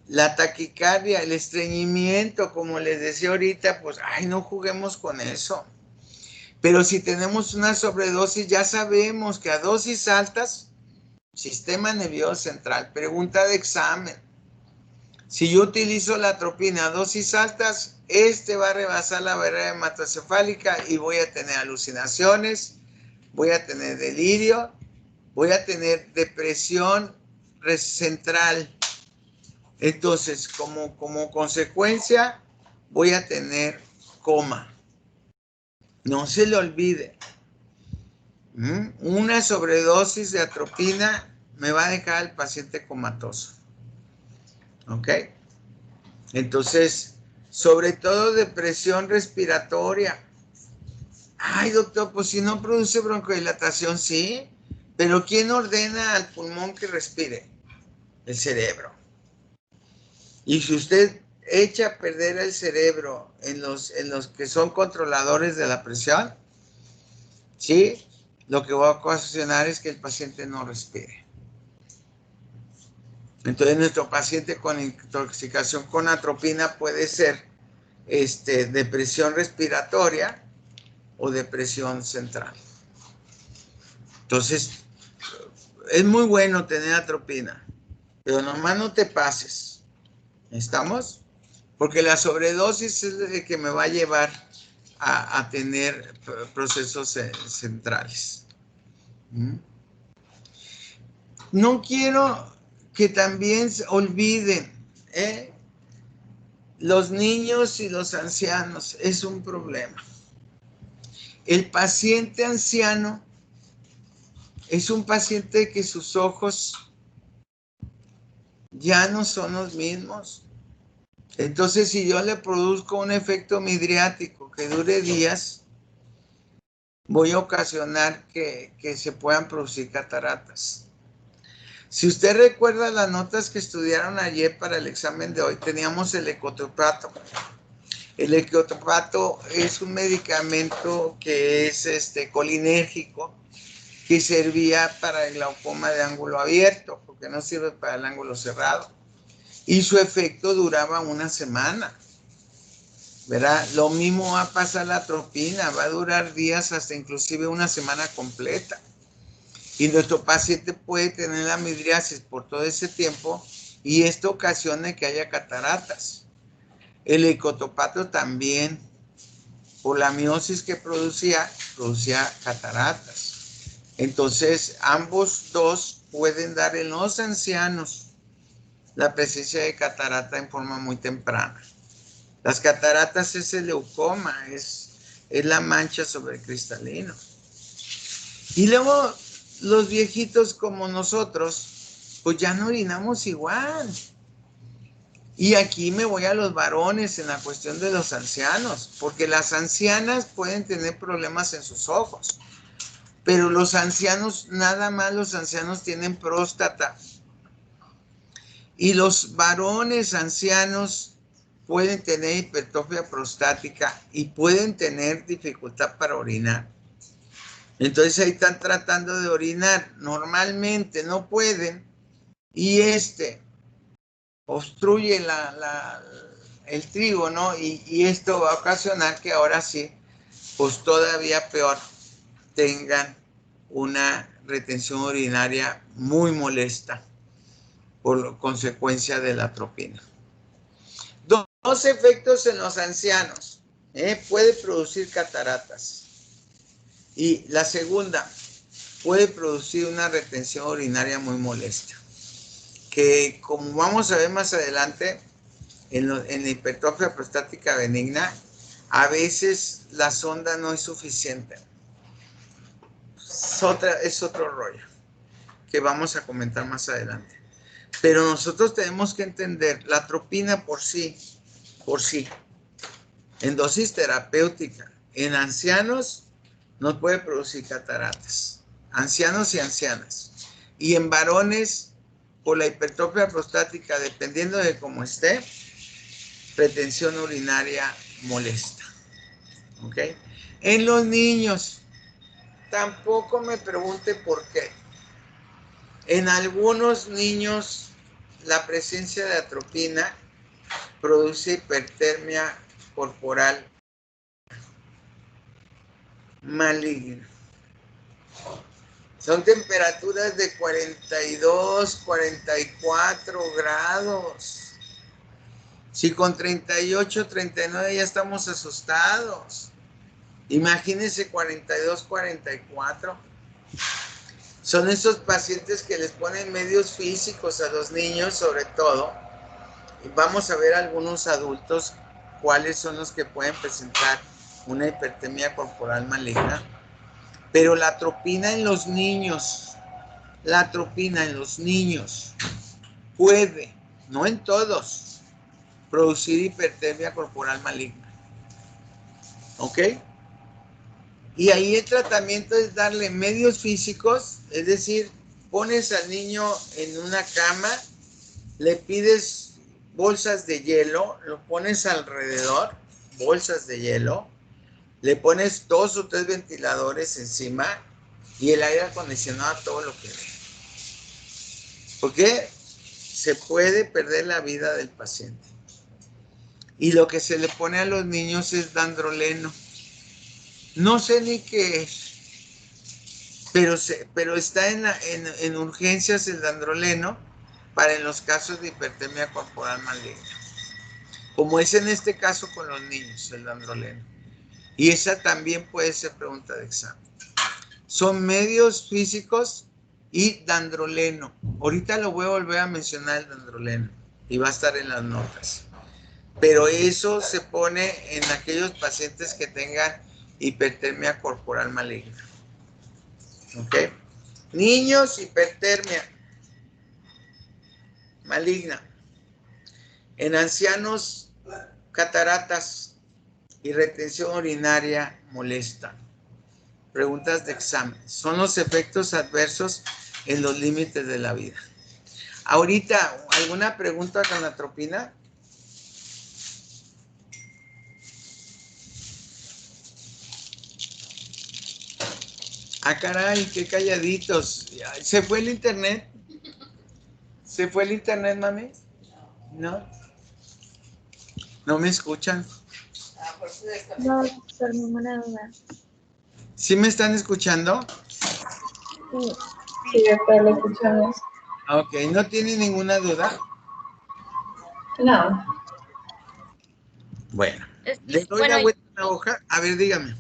La taquicardia, el estreñimiento, como les decía ahorita, pues, ay, no juguemos con eso. Pero si tenemos una sobredosis, ya sabemos que a dosis altas, sistema nervioso central, pregunta de examen. Si yo utilizo la atropina a dosis altas, va a rebasar la barrera hematocefálica y voy a tener alucinaciones, voy a tener delirio, voy a tener depresión central. Entonces, como consecuencia, voy a tener coma. No se le olvide. Una sobredosis de atropina me va a dejar al paciente comatoso. ¿Ok? Entonces, sobre todo depresión respiratoria. Ay, doctor, pues si no produce broncodilatación, sí. Pero ¿quién ordena al pulmón que respire? El cerebro. Y si usted echa a perder el cerebro en los que son controladores de la presión, ¿sí? Lo que va a ocasionar es que el paciente no respire. Entonces, nuestro paciente con intoxicación con atropina puede ser depresión respiratoria o depresión central. Entonces, es muy bueno tener atropina, pero nomás no te pases. ¿Estamos? Porque la sobredosis es el que me va a llevar a tener procesos centrales. No quiero que también se olviden, los niños y los ancianos es un problema. El paciente anciano es un paciente que sus ojos ya no son los mismos. Entonces, si yo le produzco un efecto midriático que dure días, voy a ocasionar que se puedan producir cataratas. Si usted recuerda las notas que estudiaron ayer para el examen de hoy, teníamos el ecotropato. El ecotropato es un medicamento que es colinérgico, que servía para el glaucoma de ángulo abierto, porque no sirve para el ángulo cerrado. Y su efecto duraba una semana, ¿verdad? Lo mismo va a pasar la atropina, va a durar días hasta inclusive una semana completa. Y nuestro paciente puede tener la midriasis por todo ese tiempo y esto ocasiona que haya cataratas. El ecotropato también, por la miosis que producía cataratas. Entonces, ambos dos pueden dar en los ancianos la presencia de catarata en forma muy temprana. Las cataratas es el leucoma, es la mancha sobre el cristalino. Y luego, los viejitos como nosotros, pues ya no orinamos igual. Y aquí me voy a los varones en la cuestión de los ancianos, porque las ancianas pueden tener problemas en sus ojos, pero los ancianos, nada más los ancianos tienen próstata. Y los varones ancianos pueden tener hipertrofia prostática y pueden tener dificultad para orinar. Entonces ahí están tratando de orinar, normalmente no pueden, y obstruye el trigo, ¿no? Y esto va a ocasionar que ahora sí, pues todavía peor, tengan una retención urinaria muy molesta por consecuencia de la atropina. Dos efectos en los ancianos. Puede producir cataratas. Y la segunda, puede producir una retención urinaria muy molesta. Que como vamos a ver más adelante, en la hipertrofia prostática benigna, a veces la sonda no es suficiente. Es otro rollo que vamos a comentar más adelante. Pero nosotros tenemos que entender, la atropina por sí, en dosis terapéutica, en ancianos nos puede producir cataratas, ancianos y ancianas. Y en varones por la hipertrofia prostática, dependiendo de cómo esté, retención urinaria molesta. ¿Ok? En los niños, tampoco me pregunte por qué. En algunos niños, la presencia de atropina produce hipertermia corporal maligna. Son temperaturas de 42, 44 grados. Si con 38, 39 ya estamos asustados, imagínense 42, 44. Son esos pacientes que les ponen medios físicos a los niños, sobre todo. Y vamos a ver algunos adultos cuáles son los que pueden presentar una hipertermia corporal maligna. Pero la atropina en los niños, puede, no en todos, producir hipertermia corporal maligna. ¿Ok? Y ahí el tratamiento es darle medios físicos, es decir, pones al niño en una cama, le pides bolsas de hielo, lo pones alrededor, bolsas de hielo, le pones 2 o 3 ventiladores encima y el aire acondicionado a todo lo que dé. Porque se puede perder la vida del paciente. Y lo que se le pone a los niños es dandroleno. No sé ni qué es, pero está en urgencias el dandroleno para en los casos de hipertermia corporal maligna. Como es en este caso con los niños, el dandroleno. Y esa también puede ser pregunta de examen. Son medios físicos y dandroleno. Ahorita lo voy a volver a mencionar el dandroleno y va a estar en las notas. Pero eso se pone en aquellos pacientes que tengan hipertermia corporal maligna. ¿Ok? Niños, hipertermia maligna. En ancianos, cataratas y retención urinaria molesta. Preguntas de examen. Son los efectos adversos en los límites de la vida. Ahorita, ¿alguna pregunta con la atropina? Ah, caray, qué calladitos. ¿Se fue el internet? ¿Se fue el internet, mami? ¿No? ¿No me escuchan? No, por ninguna duda. ¿Sí me están escuchando? Sí, doctor, lo escuchamos. Ok, ¿no tiene ninguna duda? No. Bueno, le doy Bueno, la vuelta a la hoja. A ver, dígame.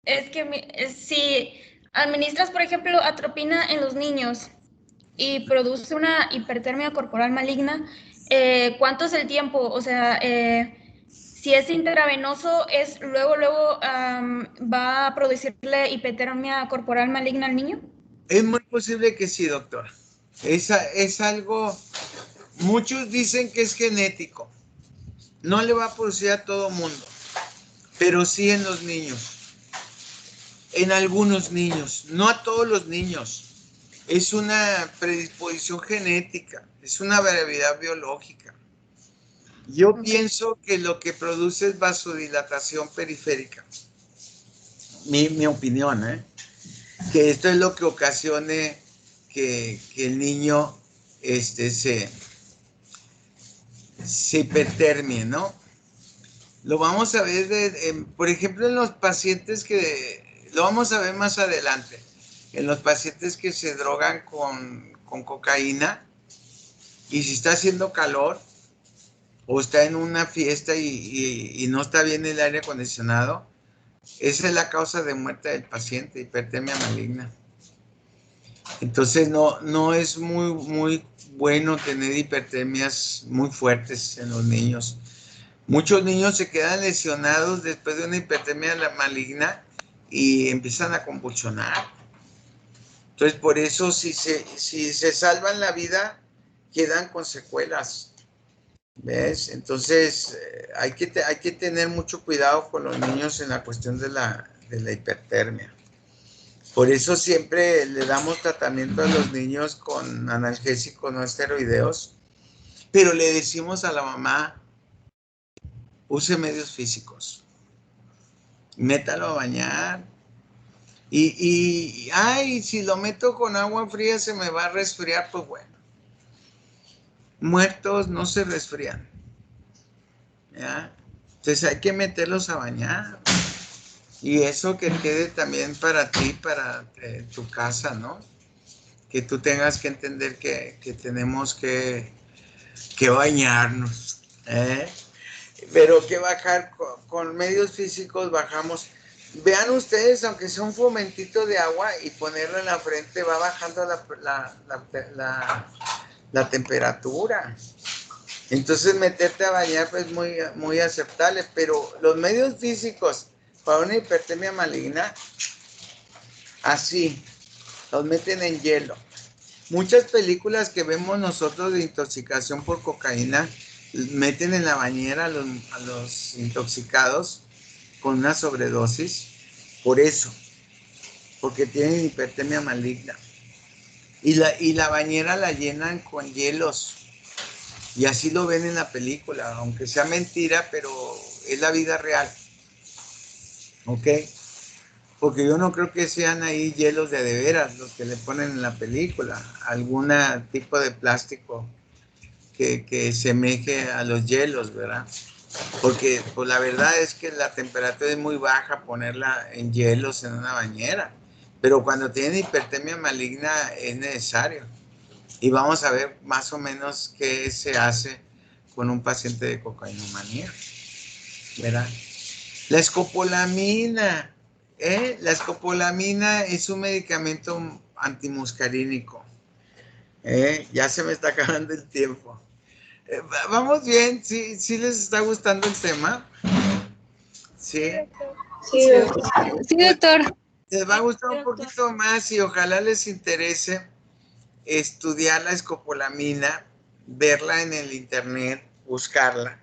es que si administras, por ejemplo, atropina en los niños y produce una hipertermia corporal maligna, ¿cuánto es el tiempo? O sea, si es intravenoso, ¿es luego va a producirle hipertermia corporal maligna al niño? Es muy posible que sí, doctora. Es algo, muchos dicen que es genético. No le va a producir a todo mundo, pero sí en los niños. En algunos niños, no a todos los niños. Es una predisposición genética, es una variabilidad biológica. Yo pienso que lo que produce es vasodilatación periférica. Mi opinión, ¿eh? Que esto es lo que ocasione que el niño se hipertermie, ¿no? Lo vamos a ver, por ejemplo, en los pacientes lo vamos a ver más adelante, en los pacientes que se drogan con cocaína y si está haciendo calor o está en una fiesta y no está bien el aire acondicionado, esa es la causa de muerte del paciente, hipertermia maligna. Entonces no es muy bueno tener hipertermias muy fuertes en los niños. Muchos niños se quedan lesionados después de una hipertermia maligna y empiezan a convulsionar. Entonces, por eso, si se salvan la vida, quedan con secuelas. ¿Ves? Entonces, hay que tener mucho cuidado con los niños en la cuestión de la hipertermia. Por eso siempre le damos tratamiento a los niños con analgésicos no esteroideos, pero le decimos a la mamá, use medios físicos, métalo a bañar. Ay, si lo meto con agua fría se me va a resfriar, pues bueno. Muertos no se resfrían, ¿ya? Entonces hay que meterlos a bañar. Y eso que quede también para ti, para tu casa, ¿no? Que tú tengas que entender que tenemos que bañarnos, ¿eh? Pero que bajar con medios físicos bajamos. Vean ustedes, aunque sea un fomentito de agua y ponerlo en la frente, va bajando la temperatura. Entonces meterte a bañar pues muy, muy aceptable, pero los medios físicos para una hipertermia maligna, así, los meten en hielo. Muchas películas que vemos nosotros de intoxicación por cocaína meten en la bañera a los intoxicados con una sobredosis, por eso, porque tienen hipertermia maligna. Y la bañera la llenan con hielos. Y así lo ven en la película, aunque sea mentira, pero es la vida real. ¿Ok? Porque yo no creo que sean ahí hielos de veras los que le ponen en la película. Algún tipo de plástico que semeje a los hielos, ¿verdad? Porque pues la verdad es que la temperatura es muy baja ponerla en hielos en una bañera. Pero cuando tienen hipertermia maligna es necesario. Y vamos a ver más o menos qué se hace con un paciente de cocainomanía, ¿verdad? La escopolamina, ¿eh? La escopolamina es un medicamento antimuscarínico. Ya se me está acabando el tiempo. ¿Vamos bien? ¿Sí les está gustando el tema? ¿Sí? Sí, doctor. Sí, doctor. Les va a gustar un poquito más y ojalá les interese estudiar la escopolamina, verla en el internet, buscarla,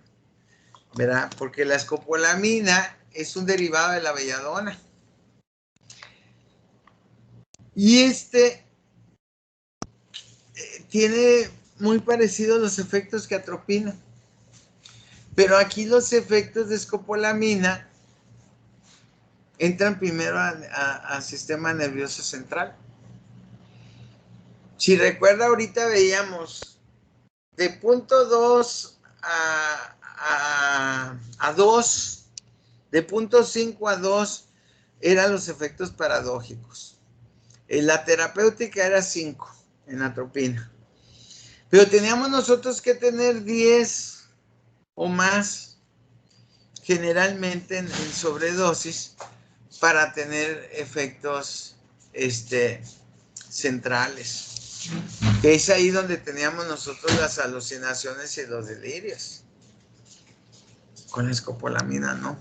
¿verdad? Porque la escopolamina es un derivado de la belladona. Y tiene muy parecidos los efectos que atropina. Pero aquí los efectos de escopolamina entran primero al sistema nervioso central. Si recuerda, ahorita veíamos de punto 2 a 2, de punto 5 a 2 eran los efectos paradójicos. La terapéutica era 5 en atropina. Pero teníamos nosotros que tener 10 o más, generalmente en sobredosis, para tener efectos centrales. Que es ahí donde teníamos nosotros las alucinaciones y los delirios. Con la escopolamina no.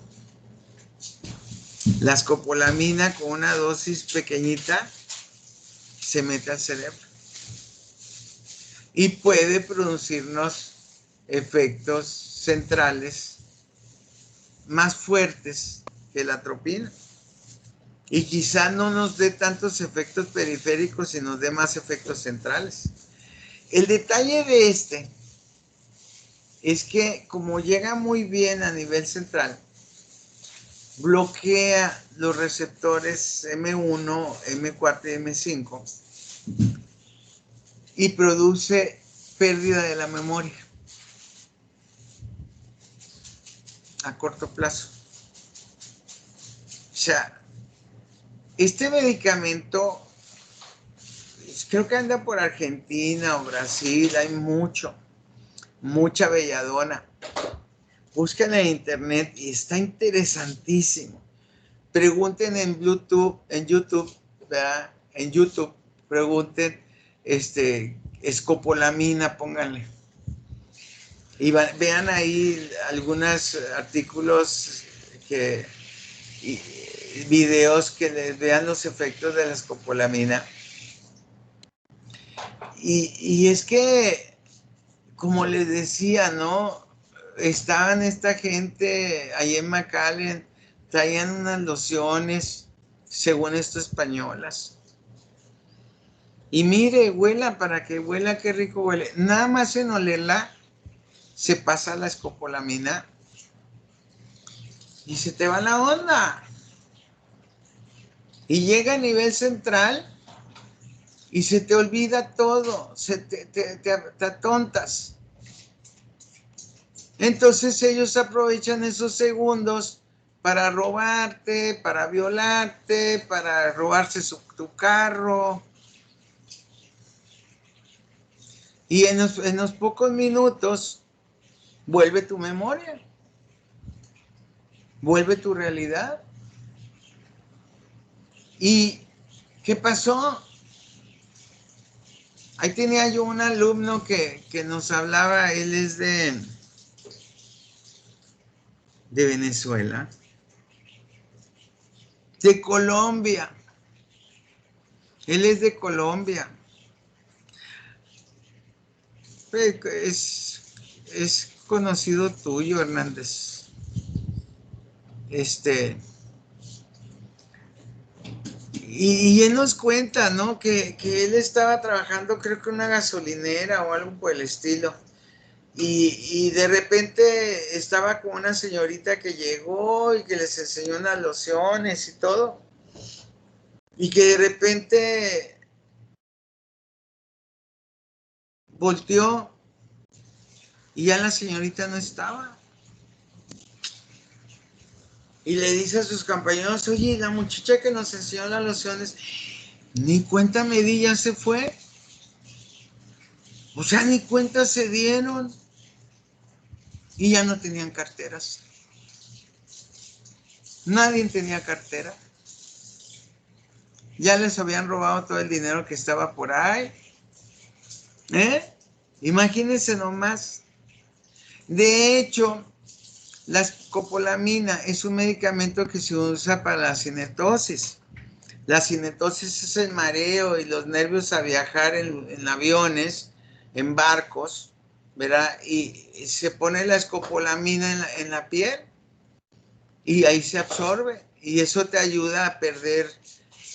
La escopolamina con una dosis pequeñita se mete al cerebro y puede producirnos efectos centrales más fuertes que la atropina. Y quizá no nos dé tantos efectos periféricos y nos dé más efectos centrales. El detalle de es que como llega muy bien a nivel central, bloquea los receptores M1, M4 y M5 y produce pérdida de la memoria a corto plazo. O sea, este medicamento creo que anda por Argentina o Brasil, hay mucha belladona. Busquen en internet y está interesantísimo. Pregunten en YouTube, ¿verdad? En YouTube, pregunten, escopolamina, pónganle. Y vean ahí algunos artículos y videos que les vean los efectos de la escopolamina. Y es que, como les decía, ¿no? Estaban esta gente ahí en McAllen, traían unas lociones según esto españolas. Y mire, huela, para que huela, qué rico huele. Nada más en olerla se pasa la escopolamina y se te va la onda. Y llega a nivel central y se te olvida todo, te atontas. Entonces ellos aprovechan esos segundos para robarte, para violarte, para robarse tu carro. Y en los pocos minutos vuelve tu memoria, vuelve tu realidad. ¿Y qué pasó? Ahí tenía yo un alumno que nos hablaba, él es de Venezuela, de Colombia. Él es de Colombia. Es conocido tuyo, Hernández. Y él nos cuenta, ¿no? Que él estaba trabajando, creo que en una gasolinera o algo por el estilo. Y de repente estaba con una señorita que llegó y que les enseñó unas lociones y todo. Y que de repente volteó y ya la señorita no estaba. Y le dice a sus compañeros, oye, la muchacha que nos enseñó las lociones, ni cuenta me di, ya se fue. O sea, ni cuenta se dieron. Y ya no tenían carteras. Nadie tenía cartera. Ya les habían robado todo el dinero que estaba por ahí. Imagínense nomás. De hecho, la escopolamina es un medicamento que se usa para la cinetosis. La cinetosis es el mareo y los nervios a viajar en aviones, en barcos, ¿verdad? Y se pone la escopolamina en la piel y ahí se absorbe. Y eso te ayuda a perder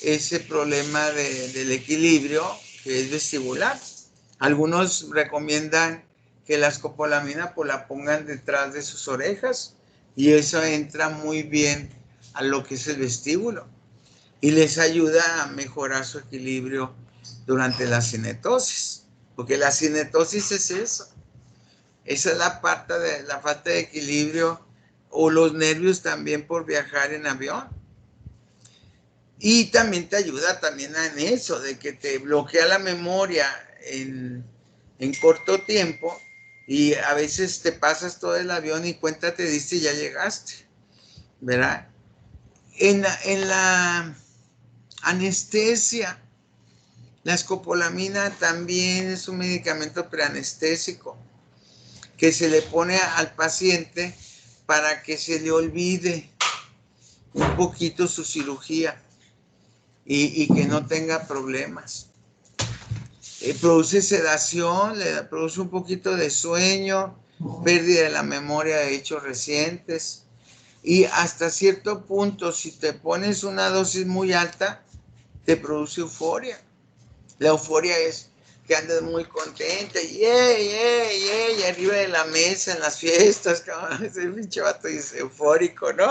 ese problema del equilibrio que es vestibular. Algunos recomiendan que la escopolamina pues la pongan detrás de sus orejas y eso entra muy bien a lo que es el vestíbulo y les ayuda a mejorar su equilibrio durante la cinetosis, porque la cinetosis es eso. Esa es la parte de la falta de equilibrio o los nervios también por viajar en avión. Y también te ayuda también en eso, de que te bloquea la memoria en corto tiempo y a veces te pasas todo el avión y cuenta te diste y ya llegaste, ¿verdad? En la anestesia, la escopolamina también es un medicamento preanestésico que se le pone al paciente para que se le olvide un poquito su cirugía y que no tenga problemas. Produce sedación, le produce un poquito de sueño, pérdida de la memoria de hechos recientes y hasta cierto punto, si te pones una dosis muy alta, te produce euforia. La euforia es que andas muy contenta y arriba de la mesa en las fiestas, cabrón, ese pinche vato dice eufórico, ¿no?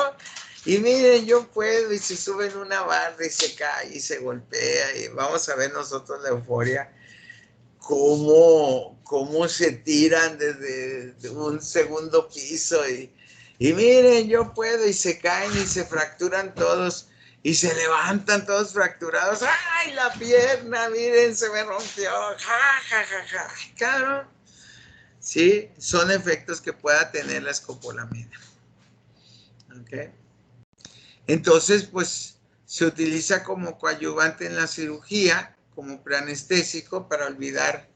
Y miren, yo puedo, y se sube en una barra y se cae y se golpea y vamos a ver nosotros la euforia, cómo se tiran desde un segundo piso y miren, yo puedo, y se caen y se fracturan todos. Y se levantan todos fracturados. ¡Ay, la pierna! Miren, se me rompió. ¡Ja, ja, ja, ja! Claro. Sí, son efectos que pueda tener la escopolamina. ¿Ok? Entonces, pues, se utiliza como coadyuvante en la cirugía, como preanestésico para olvidar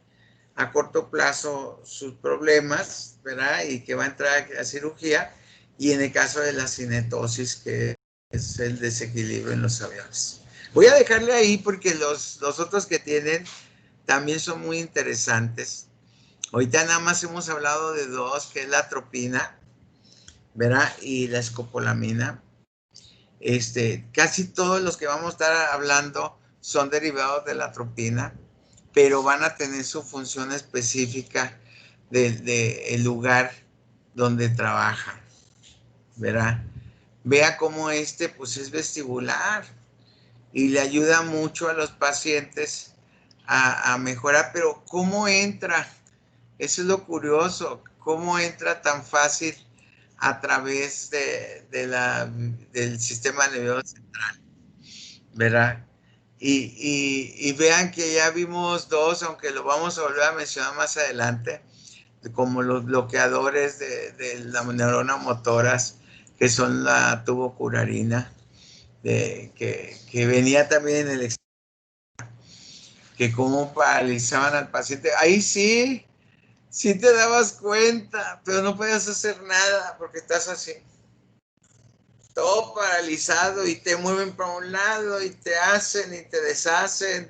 a corto plazo sus problemas, ¿verdad? Y que va a entrar a cirugía. Y en el caso de la cinetosis, que es el desequilibrio en los aviones. Voy a dejarle ahí porque los otros que tienen también son muy interesantes. Ahorita nada más hemos hablado de dos, que es la atropina, ¿verdad? Y la escopolamina. Casi todos los que vamos a estar hablando son derivados de la atropina, pero van a tener su función específica del lugar donde trabajan, ¿verdad? Vea cómo pues es vestibular y le ayuda mucho a los pacientes a mejorar, pero ¿cómo entra? Eso es lo curioso, ¿cómo entra tan fácil a través del sistema nervioso central? ¿Verdad? Y vean que ya vimos dos, aunque lo vamos a volver a mencionar más adelante, como los bloqueadores de la neurona motoras, que son la tubocurarina, que venía también en el que cómo paralizaban al paciente. Ahí sí te dabas cuenta, pero no podías hacer nada porque estás así, todo paralizado, y te mueven para un lado y te hacen y te deshacen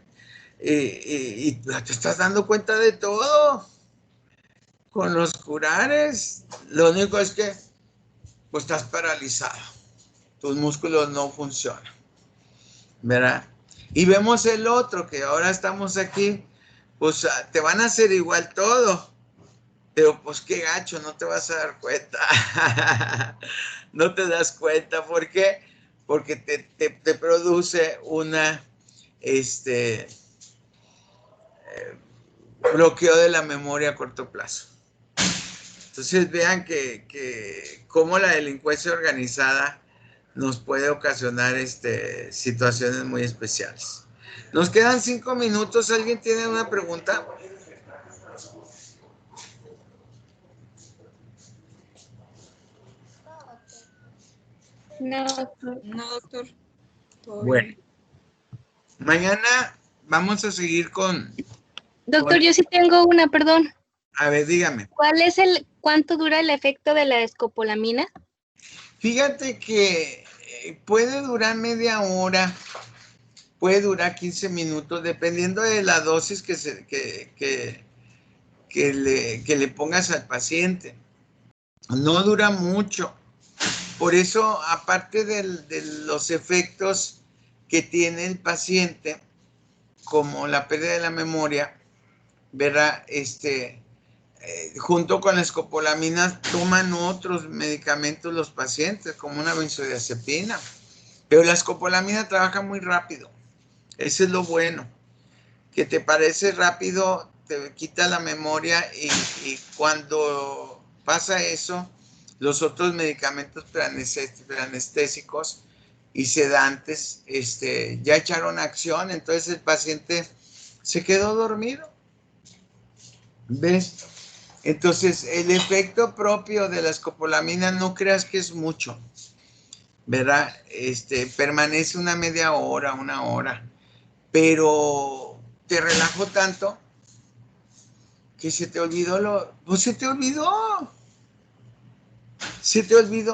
y te estás dando cuenta de todo. Con los curares, lo único es que pues estás paralizado, tus músculos no funcionan, ¿verdad? Y vemos el otro, que ahora estamos aquí, pues te van a hacer igual todo, pero pues qué gacho, no te vas a dar cuenta. No te das cuenta. ¿Por qué? Porque te produce una bloqueo de la memoria a corto plazo. Entonces vean que cómo la delincuencia organizada nos puede ocasionar situaciones muy especiales. Nos quedan 5 minutos. ¿Alguien tiene una pregunta? No, doctor. No, doctor. Todo Bueno, bien. mañana vamos a seguir con... Doctor, yo sí tengo una, perdón. A ver, dígame. ¿Cuánto dura el efecto de la escopolamina? Fíjate que puede durar media hora, puede durar 15 minutos, dependiendo de la dosis que le pongas al paciente. No dura mucho. Por eso, aparte de los efectos que tiene el paciente, como la pérdida de la memoria, ¿verdad? Junto con la escopolamina toman otros medicamentos los pacientes, como una benzodiazepina. Pero la escopolamina trabaja muy rápido. Eso es lo bueno. Que te parece rápido, te quita la memoria y cuando pasa eso, los otros medicamentos preanestésicos y sedantes ya echaron acción, entonces el paciente se quedó dormido. ¿Ves? Entonces, el efecto propio de la escopolamina no creas que es mucho, ¿verdad? Permanece una media hora, una hora, pero te relajó tanto que se te olvidó pues se te olvidó.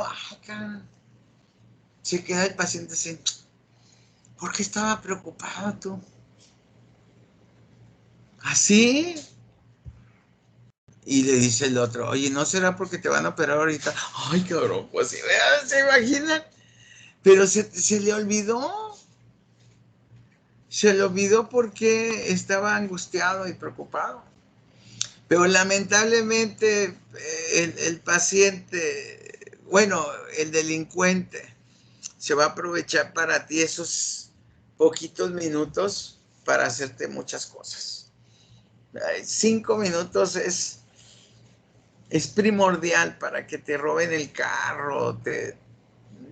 Ay, cara. Se queda el paciente así, ¿por qué estaba preocupado tú? ¿Así? Y le dice el otro, oye, ¿no será porque te van a operar ahorita? Ay, cabrón, pues sí, ¿se imaginan? Pero se le olvidó. Se le olvidó porque estaba angustiado y preocupado. Pero lamentablemente el paciente, bueno, el delincuente, se va a aprovechar para ti esos poquitos minutos para hacerte muchas cosas. 5 minutos es primordial para que te roben el carro,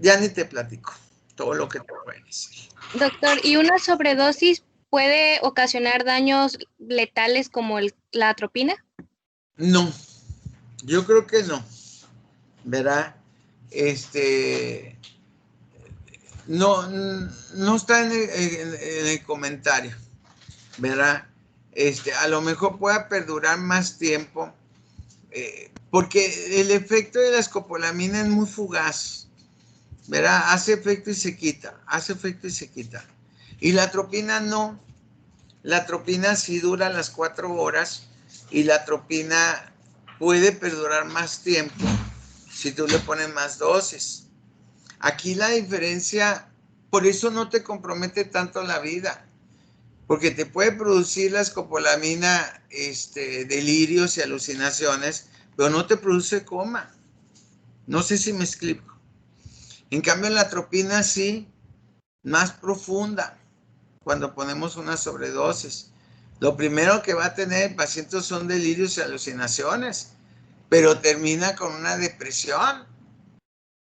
ya ni te platico todo lo que te pueden decir. Doctor, ¿y una sobredosis puede ocasionar daños letales como la atropina? No, yo creo que no, ¿verdad? No está en el comentario, ¿verdad? A lo mejor pueda perdurar más tiempo, porque el efecto de la escopolamina es muy fugaz, ¿verdad? Hace efecto y se quita, hace efecto y se quita. Y la atropina no. La atropina sí dura las 4 horas y la atropina puede perdurar más tiempo si tú le pones más dosis. Aquí la diferencia, por eso no te compromete tanto la vida, porque te puede producir la escopolamina delirios y alucinaciones, pero no te produce coma. No sé si me explico. En cambio, la atropina sí, más profunda, cuando ponemos una sobredosis. Lo primero que va a tener el paciente son delirios y alucinaciones, pero termina con una depresión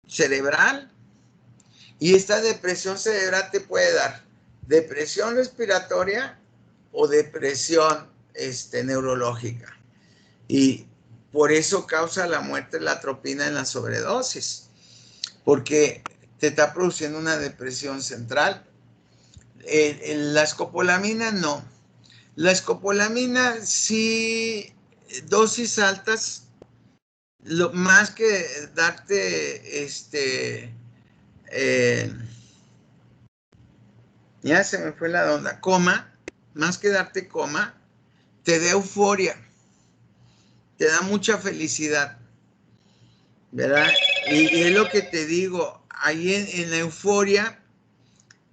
cerebral. Y esta depresión cerebral te puede dar depresión respiratoria o depresión neurológica. Y por eso causa la muerte la atropina en la sobredosis, porque te está produciendo una depresión central. La escopolamina no. La escopolamina sí, dosis altas, más que darte ya se me fue la onda, coma, más que darte coma, te da euforia, te da mucha felicidad, ¿verdad? Y es lo que te digo, ahí en la euforia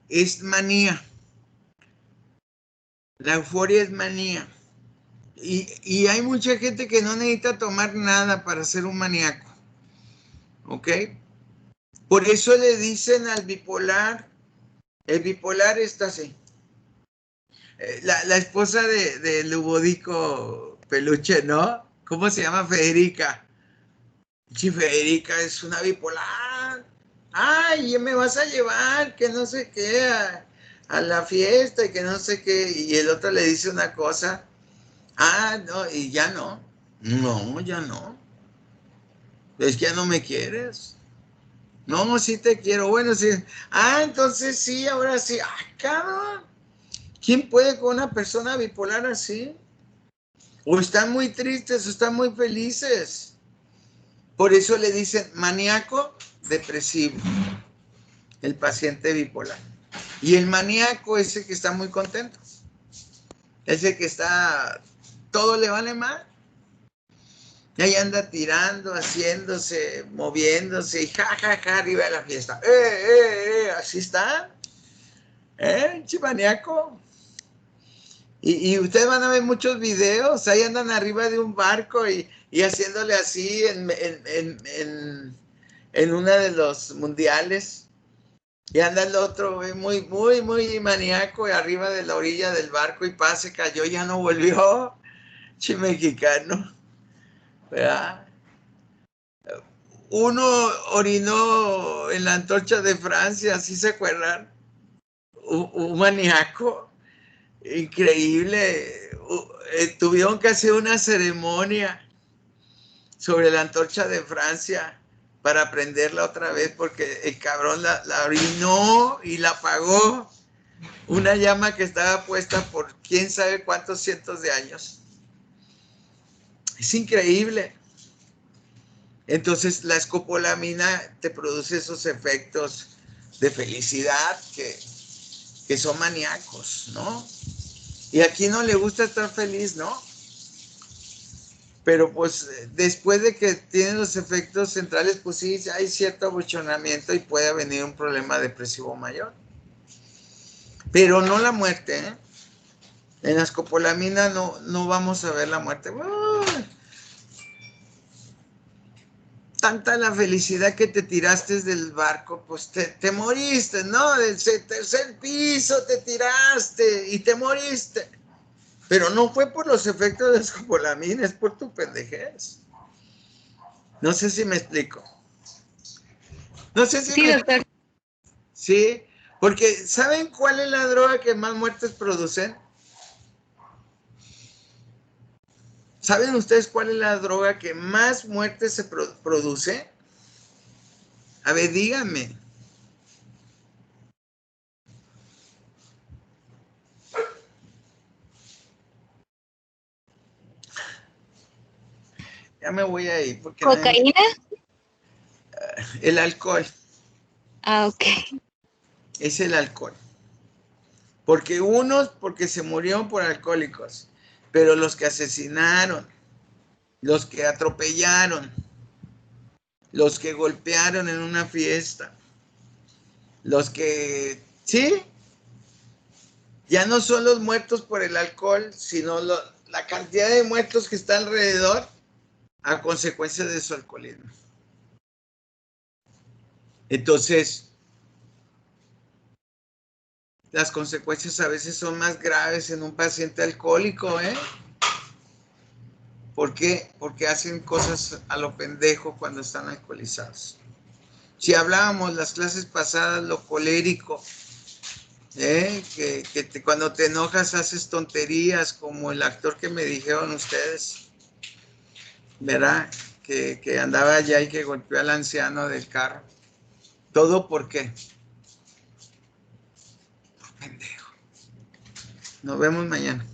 es manía. La euforia es manía. Y hay mucha gente que no necesita tomar nada para ser un maníaco. ¿Ok? Por eso le dicen al bipolar, el bipolar está así. La esposa de Ludovico Peluche, ¿no? ¿Cómo se llama? Federica. Sí, Federica es una bipolar. Ay, me vas a llevar, que no sé qué, a la fiesta y que no sé qué. Y el otro le dice una cosa. Ah, no, y ya no. No, ya no. Es que ya no me quieres. No, sí te quiero. Bueno, sí. Ah, entonces sí, ahora sí. Ay, cabrón. ¿Quién puede con una persona bipolar así? O están muy tristes o están muy felices. Por eso le dicen maníaco depresivo, el paciente bipolar. Y el maníaco es el que está muy contento. Es el que está, todo le vale mal. Y ahí anda tirando, haciéndose, moviéndose y ja, arriba de la fiesta. Así está. Chimaniaco. Y ustedes van a ver muchos videos, ahí andan arriba de un barco y haciéndole así en una de los mundiales. Y anda el otro muy, muy, muy maníaco y arriba de la orilla del barco y se cayó, ya no volvió. Mexicano, ¿verdad? Uno orinó en la antorcha de Francia, ¿sí se acuerdan? Un maníaco increíble. Tuvieron que hacer una ceremonia sobre la antorcha de Francia para prenderla otra vez porque el cabrón la orinó y la apagó. Una llama que estaba puesta por quién sabe cuántos cientos de años. Es increíble. Entonces la escopolamina te produce esos efectos de felicidad que son maníacos, ¿no? Y a quien no le gusta estar feliz, ¿no? Pero pues después de que tienen los efectos centrales, pues sí, hay cierto abochonamiento y puede venir un problema depresivo mayor. Pero no la muerte, ¿eh? En la escopolamina no vamos a ver la muerte. Tanta la felicidad que te tiraste del barco, pues te moriste, ¿no? Del tercer piso te tiraste y te moriste. Pero no fue por los efectos de la escopolamina, es por tu pendejez. No sé si me explico. No sé si sí, doctor. Sí, porque ¿saben cuál es la droga que más muertes producen? ¿Saben ustedes cuál es la droga que más muertes se produce? A ver, díganme. Ya me voy a ir porque ¿Cocaína? El alcohol. Ah, ok. Es el alcohol. Porque unos, porque se murieron por alcohólicos, pero los que asesinaron, los que atropellaron, los que golpearon en una fiesta, Los que, sí, ya no son los muertos por el alcohol, sino la cantidad de muertos que está alrededor a consecuencia de su alcoholismo. Entonces, las consecuencias a veces son más graves en un paciente alcohólico, ¿eh? ¿Por qué? Porque hacen cosas a lo pendejo cuando están alcoholizados. Si hablábamos las clases pasadas, lo colérico, que cuando te enojas haces tonterías, como el actor que me dijeron ustedes, ¿verdad? Que andaba allá y que golpeó al anciano del carro. ¿Todo por qué? Por pendejo. Nos vemos mañana.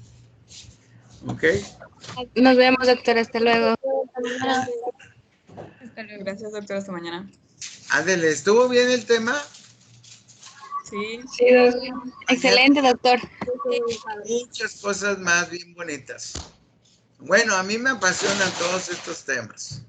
¿Ok? Nos vemos, doctor. Hasta luego. Hasta luego. Gracias, doctor. Hasta mañana. Ándele, ¿estuvo bien el tema? Sí. Sí, doctor. Excelente, doctor. Muchas cosas más bien bonitas. Bueno, a mí me apasionan todos estos temas.